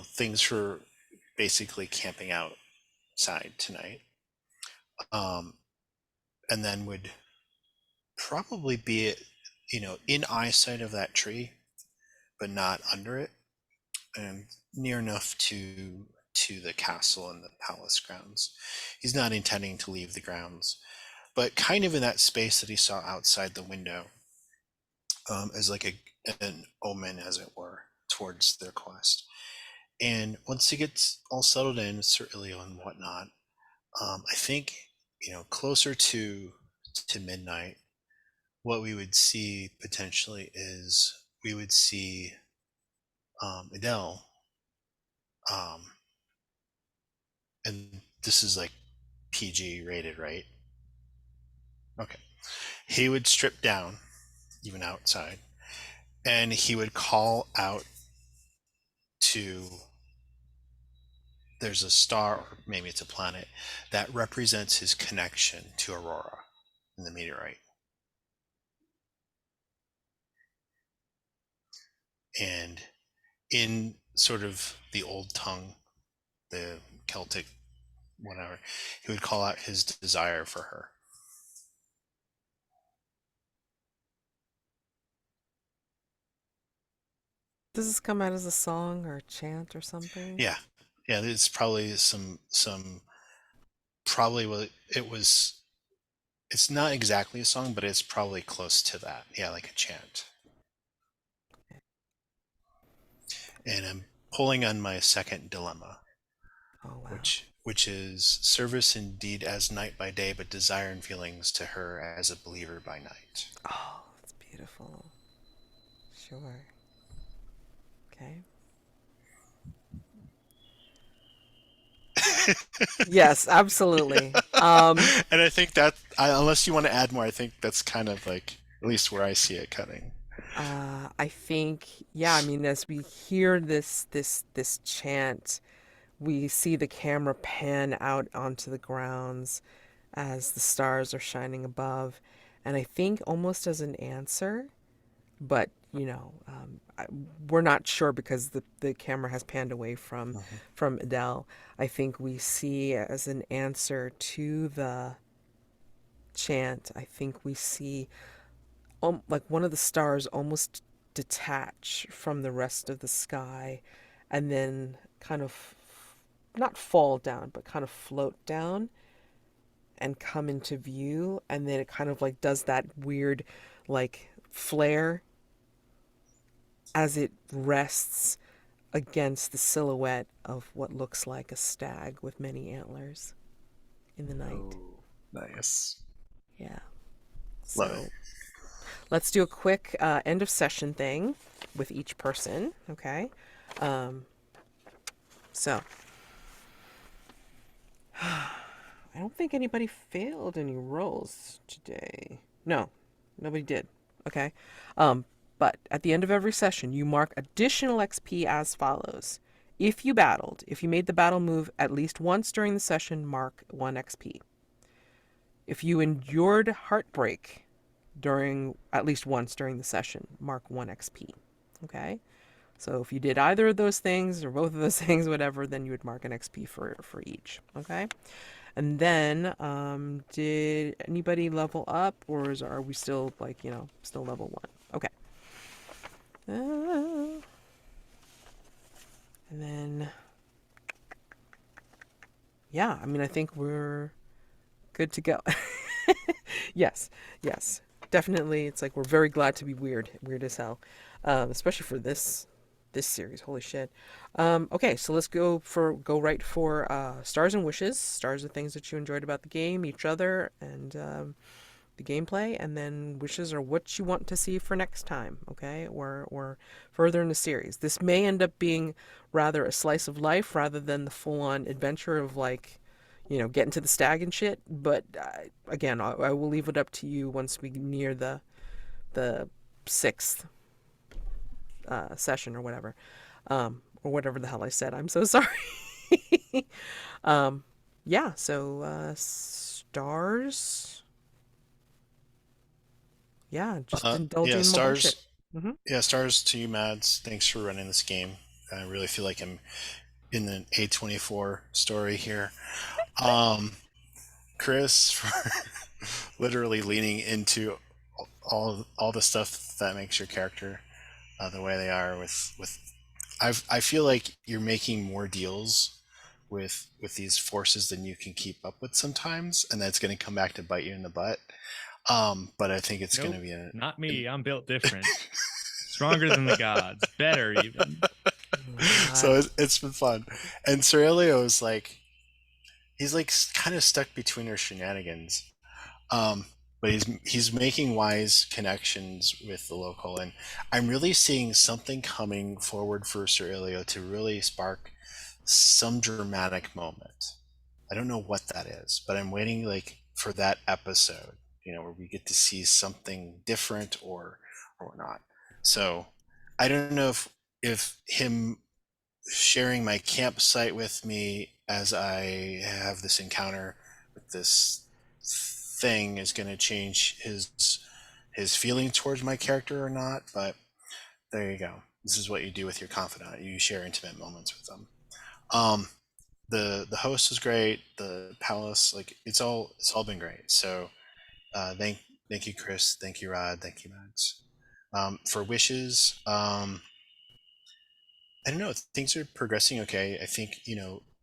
things for basically camping outside tonight, um, and then would probably be, in eyesight of that tree, but not under it, and near enough to the castle and the palace grounds. He's not intending to leave the grounds, but kind of in that space that he saw outside the window, as like an omen, as it were, towards their quest. And once he gets all settled in, Sir Ilio and whatnot, I think, closer to midnight, what we would see potentially is we would see Adele, um, and this is like PG rated, right? Okay. He would strip down, even outside, and he would call out to, there's a star, or maybe it's a planet, that represents his connection to Aurora in the meteorite. And in sort of the old tongue, the Celtic, whatever, he would call out his desire for her. Does this come out as a song or a chant or something? Yeah, yeah. It's probably some probably what it was. It's not exactly a song, but it's probably close to that. Yeah, like a chant. And I'm pulling on my second dilemma, Oh wow. which is service indeed as night by day, but desire and feelings to her as a believer by night. Oh, that's beautiful. Sure. Okay. Yes, absolutely. And I think that, unless you want to add more, I think that's kind of like at least where I see it cutting. I think, yeah, I mean, as we hear this chant, we see the camera pan out onto the grounds as the stars are shining above, and I think almost as an answer, but we're not sure because the camera has panned away Mhm. from Ydelles. I think we see as an answer to the chant. I think we see like one of the stars almost detach from the rest of the sky and then kind of not fall down but kind of float down and come into view, and then it kind of like does that weird like flare as it rests against the silhouette of what looks like a stag with many antlers in the night. Oh, nice. Yeah. Love it. So let's do a quick end of session thing with each person. Okay. Um, so I don't think anybody failed any rolls today. No, nobody did. Okay. Um, but at the end of every session, you mark additional XP as follows. If you made the battle move at least once during the session, mark 1 XP. If you endured heartbreak during at least once during the session, mark 1 XP. Okay? So if you did either of those things or both of those things, whatever, then you would mark an XP for each. Okay? And then, did anybody level up, or are we still like still level 1? Okay. And then, yeah, I mean, I think we're good to go. Yes, yes, definitely. It's like we're very glad to be weird as hell, especially for this series. Holy shit. Okay, so let's go right for stars and wishes. Stars are things that you enjoyed about the game, each other, and the gameplay, and then wishes are what you want to see for next time, okay, or further in the series. This may end up being rather a slice of life rather than the full-on adventure of like getting to the stag and shit, but again, I will leave it up to you once we near the sixth session or whatever the hell I said. I'm so sorry. um yeah, so stars. Yeah, just indulging Yeah, in my bullshit. stars. Hmm. Yeah, stars to you, Mads. Thanks for running this game. I really feel like I'm in an A24 story here. Um, Chris for literally leaning into all the stuff that makes your character the way they are. With I feel like you're making more deals with these forces than you can keep up with sometimes, and that's going to come back to bite you in the butt. But I think it's going to Nope, be not me. I'm built different. Stronger than the gods. Better even. Oh my god. so it's been fun. And Sir Elio is like he's like kind of stuck between her shenanigans. Um, but he's making wise connections with the local, and I'm really seeing something coming forward for Sir Elio to really spark some dramatic moment. I don't know what that is, but I'm waiting like for that episode, where we get to see something different or not. So I don't know if him sharing my campsite with me as I have this encounter with this thing is going to change his feeling towards my character or not. But there you go. This is what you do with your confidant. You share intimate moments with them. Um, the host was great. The palace, like it's all been great. So thank you, Chris. Thank you, Rod. Thank you, Max. For wishes, I don't know. Things are progressing okay. I think,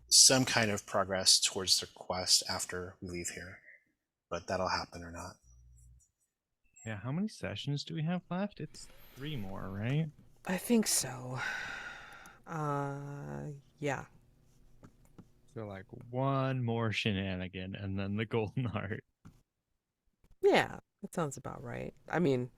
some kind of progress towards the quest after we leave here, but that'll happen or not. Yeah, how many sessions do we have left? It's 3 more, right? I think so. Yeah. So like one more shenanigan and then the golden heart. Yeah, that sounds about right. I mean,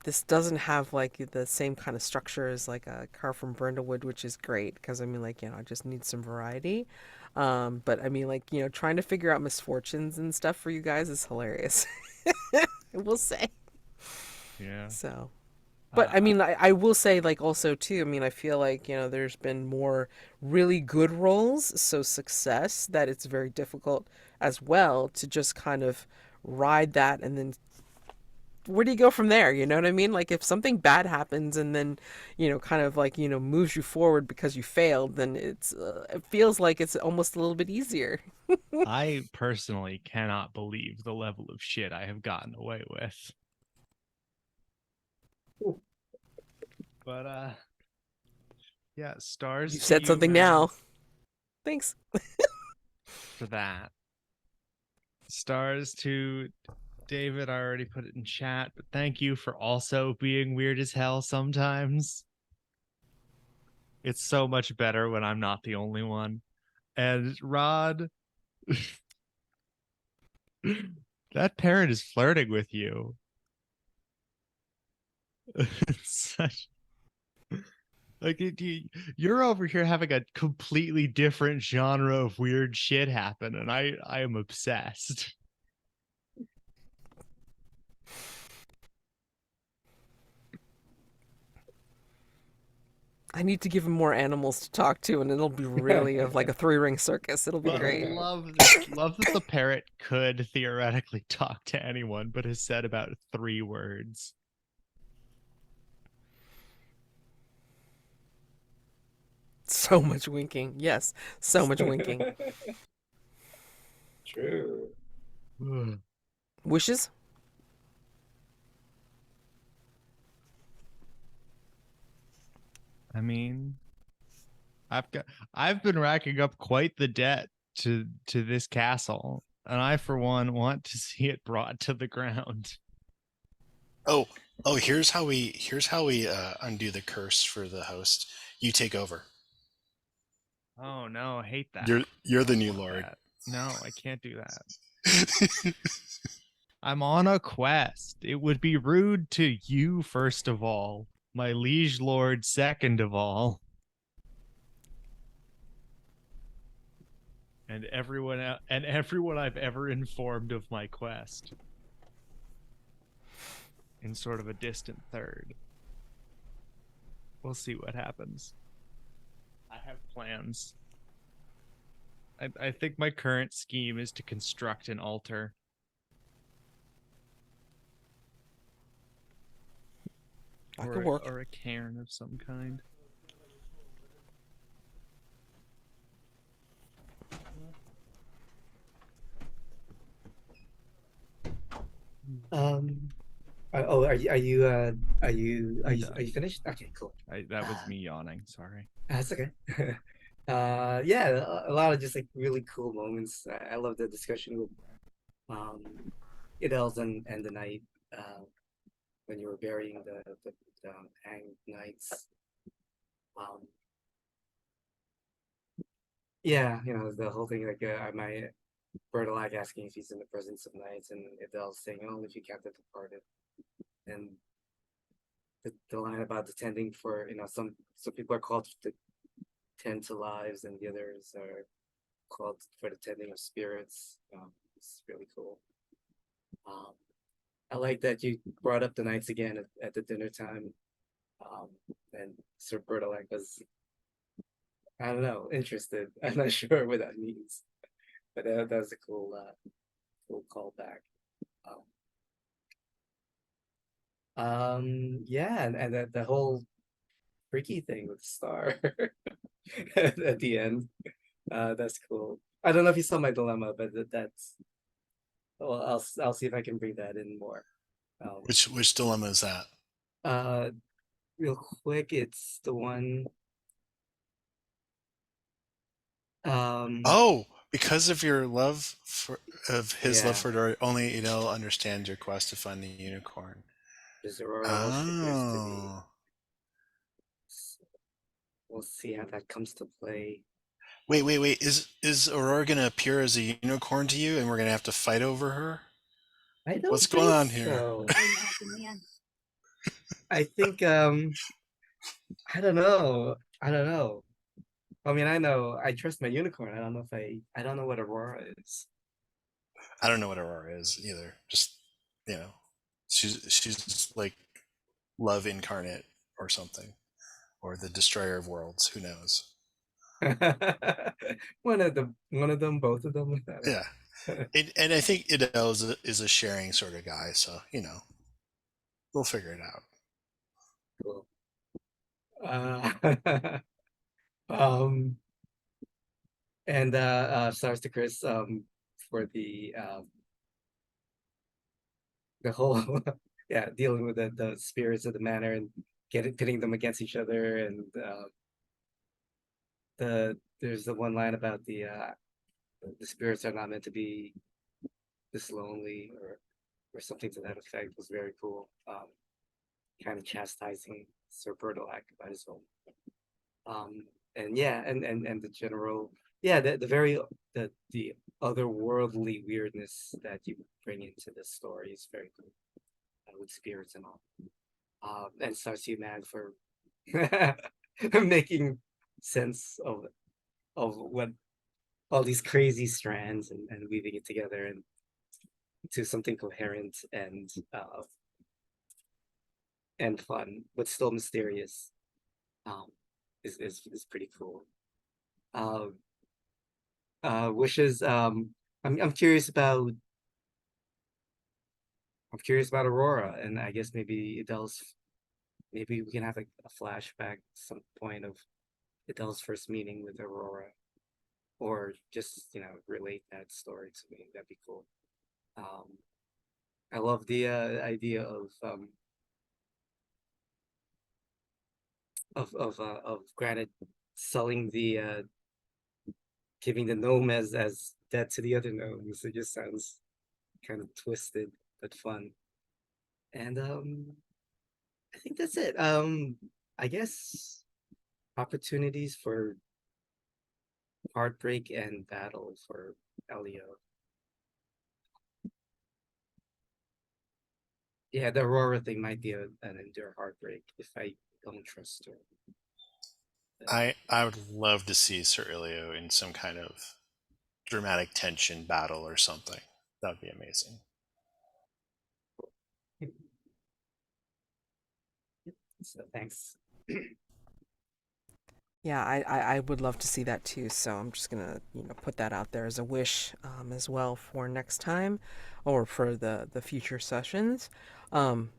this doesn't have like the same kind of structure as like a car from Brindlewood, which is great because I mean, like, I just need some variety. But I mean, like, trying to figure out misfortunes and stuff for you guys is hilarious. I will say. Yeah. So, but I Uh, mean, I will say, like, also too, I mean, I feel like, there's been more really good roles, so success, that it's very difficult as well to just kind of ride that, and then where do you go from there? You know what I mean? Like, if something bad happens and then, kind of like, moves you forward because you failed, then it feels like it's almost a little bit easier. I personally cannot believe the level of shit I have gotten away with. But yeah, stars You've to said you, something man, now. Thanks. for that. Stars to David, I already put it in chat, but thank you for also being weird as hell sometimes. It's so much better when I'm not the only one. And Rod, that parrot is flirting with you. It's such like you're over here having a completely different genre of weird shit happen, and I am obsessed. I need to give him more animals to talk to, and it'll be really of like a three-ring circus. It'll be great. Love that the parrot could theoretically talk to anyone, but has said about 3 words. So much winking. Yes, so much winking. True. Wishes? I mean, I've been racking up quite the debt to this castle, and I for one want to see it brought to the ground. Oh, here's how we undo the curse for the host. You take over. Oh no, I hate that. You're the Don't new want lord. that. No, I can't do that. I'm on a quest. It would be rude to you, first of all, my liege lord, second of all, and everyone I've ever informed of my quest, in sort of a distant third. We'll see what happens. I have plans. I think my current scheme is to construct an altar. That could work. Or a cairn of some kind. Um. Oh, are you finished? Okay, cool. That was me yawning. Sorry. That's okay. Yeah, a lot of just like really cool moments. I love the discussion with um, Ydelles and the knight when you were burying the hanged knights. Um, yeah, the whole thing like my Bertolac asking if he's in the presence of knights, and Ydelles saying, "Oh, if you captive departed," and the line about the tending for some people are called to tend to lives, and the others are called for the tending of spirits. It's really cool. Um, I like that you brought up the knights again at the dinner time. And Sir Bertolac was, I don't know, interested. I'm not sure what that means, but that was a cool callback. Yeah, and the whole freaky thing with Star at the end. That's cool. I don't know if you saw my dilemma, but that's well, I'll see if I can bring that in more. Um, Which dilemma is that? uh, real quick, it's the one. Um, Oh, because of your love for of his love yeah, for Dory, only understand your quest to find the unicorn. there's Aurora all she appears to be. Oh, So we'll see how that comes to play. wait. Is Aurora gonna appear as a unicorn to you, and we're gonna have to fight over her? I What's don't going think on here? so. I think I don't know. I don't know. I mean, I know I trust my unicorn. I don't know what Aurora is. I don't know what Aurora is either. Just, you know, she's like love incarnate or something, or the destroyer of worlds. Who knows? One of them, both of them. I Yeah, don't and I think Ydelles is a sharing sort of guy, so we'll figure it out. Cool. Uh, um, and stars to Chris for the whole yeah, dealing with the spirits of the manor and pitting them against each other, and there's the one line about the spirits are not meant to be this lonely, or something to that effect, was very cool. Kind of chastising Sir Bertolac about his own. And yeah, and the general, yeah, the otherworldly weirdness that you bring into this story is very cool, with spirits and all. And starts you mad for making sense of what all these crazy strands, and weaving it together and to something coherent and fun, but still mysterious. Um, is pretty cool. Um, Wishes. I'm curious about Aurora, and I guess maybe Ydelles. Maybe we can have a flashback some point of Ydelles' first meeting with Aurora, or just relate that story to me. That'd be cool. Um, I love the idea of Granit selling giving the gnome as debt to the other gnomes. It just sounds kind of twisted but fun. And I think that's it. I guess opportunities for heartbreak and battle for Elio. Yeah, the Aurora thing might be an endure heartbreak if I don't trust her. I would love to see Sir Ilio in some kind of dramatic tension battle or something. That would be amazing. So thanks. Yeah, I would love to see that too. So I'm just gonna put that out there as a wish, as well for next time, or for the future sessions. Um,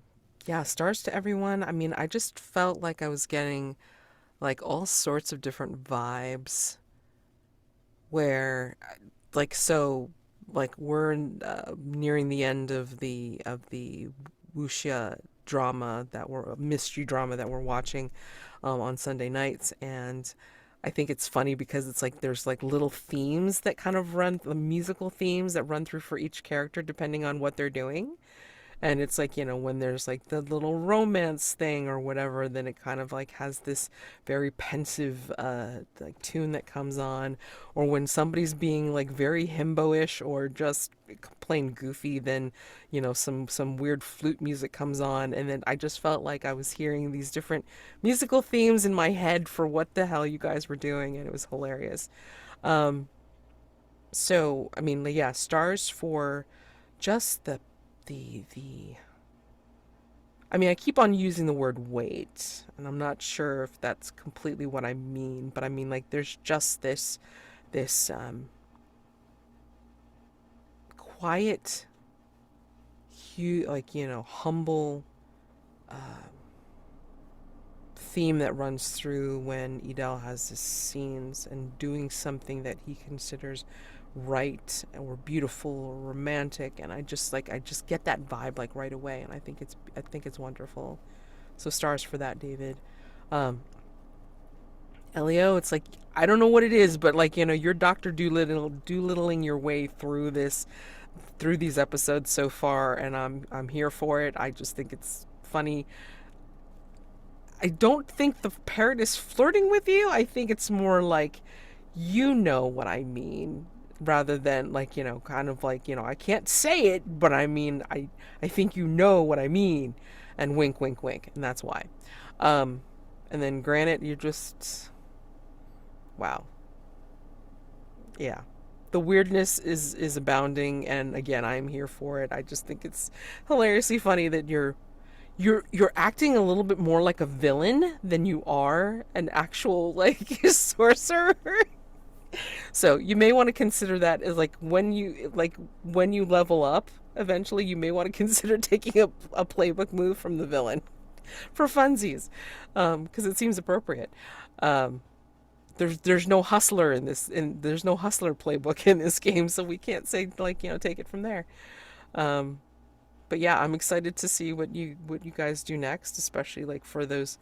yeah, stars to everyone. I mean, I just felt like I was getting like all sorts of different vibes where, like we're nearing the end of the wuxia drama that we're mystery drama that we're watching on Sunday nights. And I think it's funny because it's like there's like little themes that kind of run, the musical themes that run through for each character depending on what they're doing. And it's like, when there's like the little romance thing or whatever, then it kind of like has this very pensive like tune that comes on. Or when somebody's being like very himbo-ish or just plain goofy, then some weird flute music comes on. And then I just felt like I was hearing these different musical themes in my head for what the hell you guys were doing, and it was hilarious. um so I mean, yeah, stars for just the I mean, I keep on using the word wait, and I'm not sure if that's completely what I mean, but I mean, like, there's just this quiet, like, humble theme that runs through when Ydelles has his scenes and doing something that he considers right or beautiful or romantic, and I just get that vibe like right away, and I think it's wonderful. So stars for that, David. um Elio, it's like, I don't know what it is, but like, you're Dr. Doolittling your way through these episodes so far, and I'm here for it. I just think it's funny. I don't think the parrot is flirting with you. I think it's more like, you know what I mean, rather than like, kind of like, I can't say it, but I mean, I think you know what I mean, and wink, wink, wink, and that's why. Um, and then Granite, you're just, wow. Yeah. The weirdness is abounding, and again, I'm here for it. I just think it's hilariously funny that you're acting a little bit more like a villain than you are an actual like sorcerer. So you may want to consider that as when you level up eventually, you may want to consider taking a playbook move from the villain for funsies, because it seems appropriate. Um, there's no hustler in this, and there's no hustler playbook in this game, so we can't say like take it from there. Um, but yeah, I'm excited to see what you guys do next, especially like for those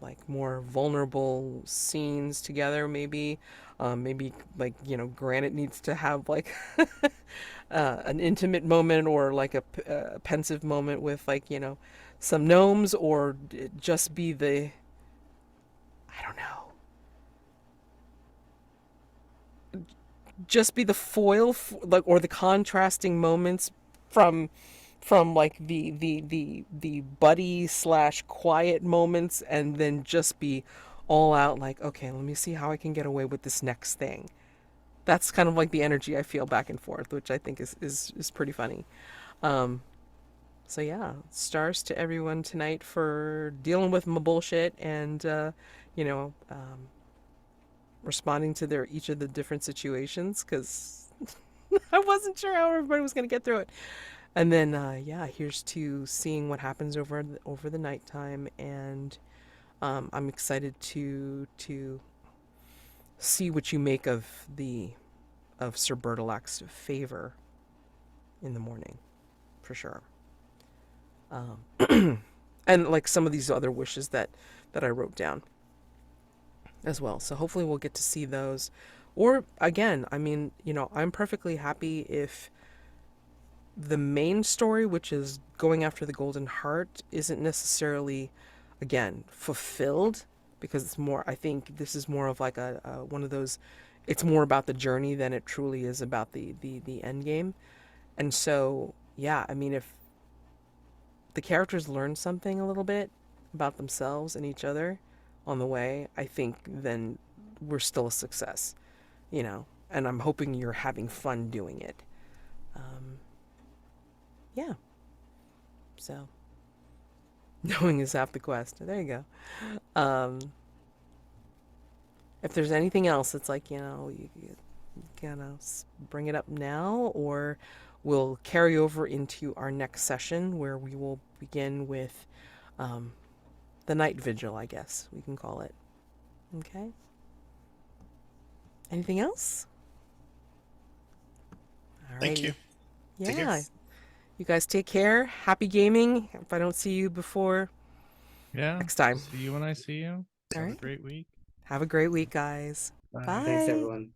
like more vulnerable scenes together. Maybe like Granite needs to have like an intimate moment, or like a pensive moment with like some gnomes, or just be the, I don't know, just be the foil like, or the contrasting moments from like the buddy slash quiet moments, and then just be all out like, okay, let me see how I can get away with this next thing. That's kind of like the energy I feel back and forth, which I think is pretty funny. um so yeah, stars to everyone tonight for dealing with my bullshit, and you know um responding to their each of the different situations, because I wasn't sure how everybody was going to get through it. And then yeah, here's to seeing what happens over the nighttime, and I'm excited to see what you make of Sir Bertilac's favor in the morning, for sure. And like some of these other wishes that I wrote down as well. So hopefully we'll get to see those. Or again, I mean, I'm perfectly happy if the main story, which is going after the Golden Heart, isn't necessarily, again, fulfilled, because it's more, I think this is more of like a one of those, it's more about the journey than it truly is about the end game. And so, yeah, I mean, if the characters learn something a little bit about themselves and each other on the way, I think then we're still a success, and I'm hoping you're having fun doing it. Um, yeah. So, knowing is half the quest. There you go. If there's anything else, it's like, you gotta bring it up now, or we'll carry over into our next session, where we will begin with um, the night vigil, I guess we can call it. Okay. Anything else? Thank you. Alrighty. Take care. Yeah. You guys take care. Happy gaming. If I don't see you before Yeah. next time. See you when I see you. All Have a right. great week. Have a great week, guys. Bye. Bye. Thanks, everyone.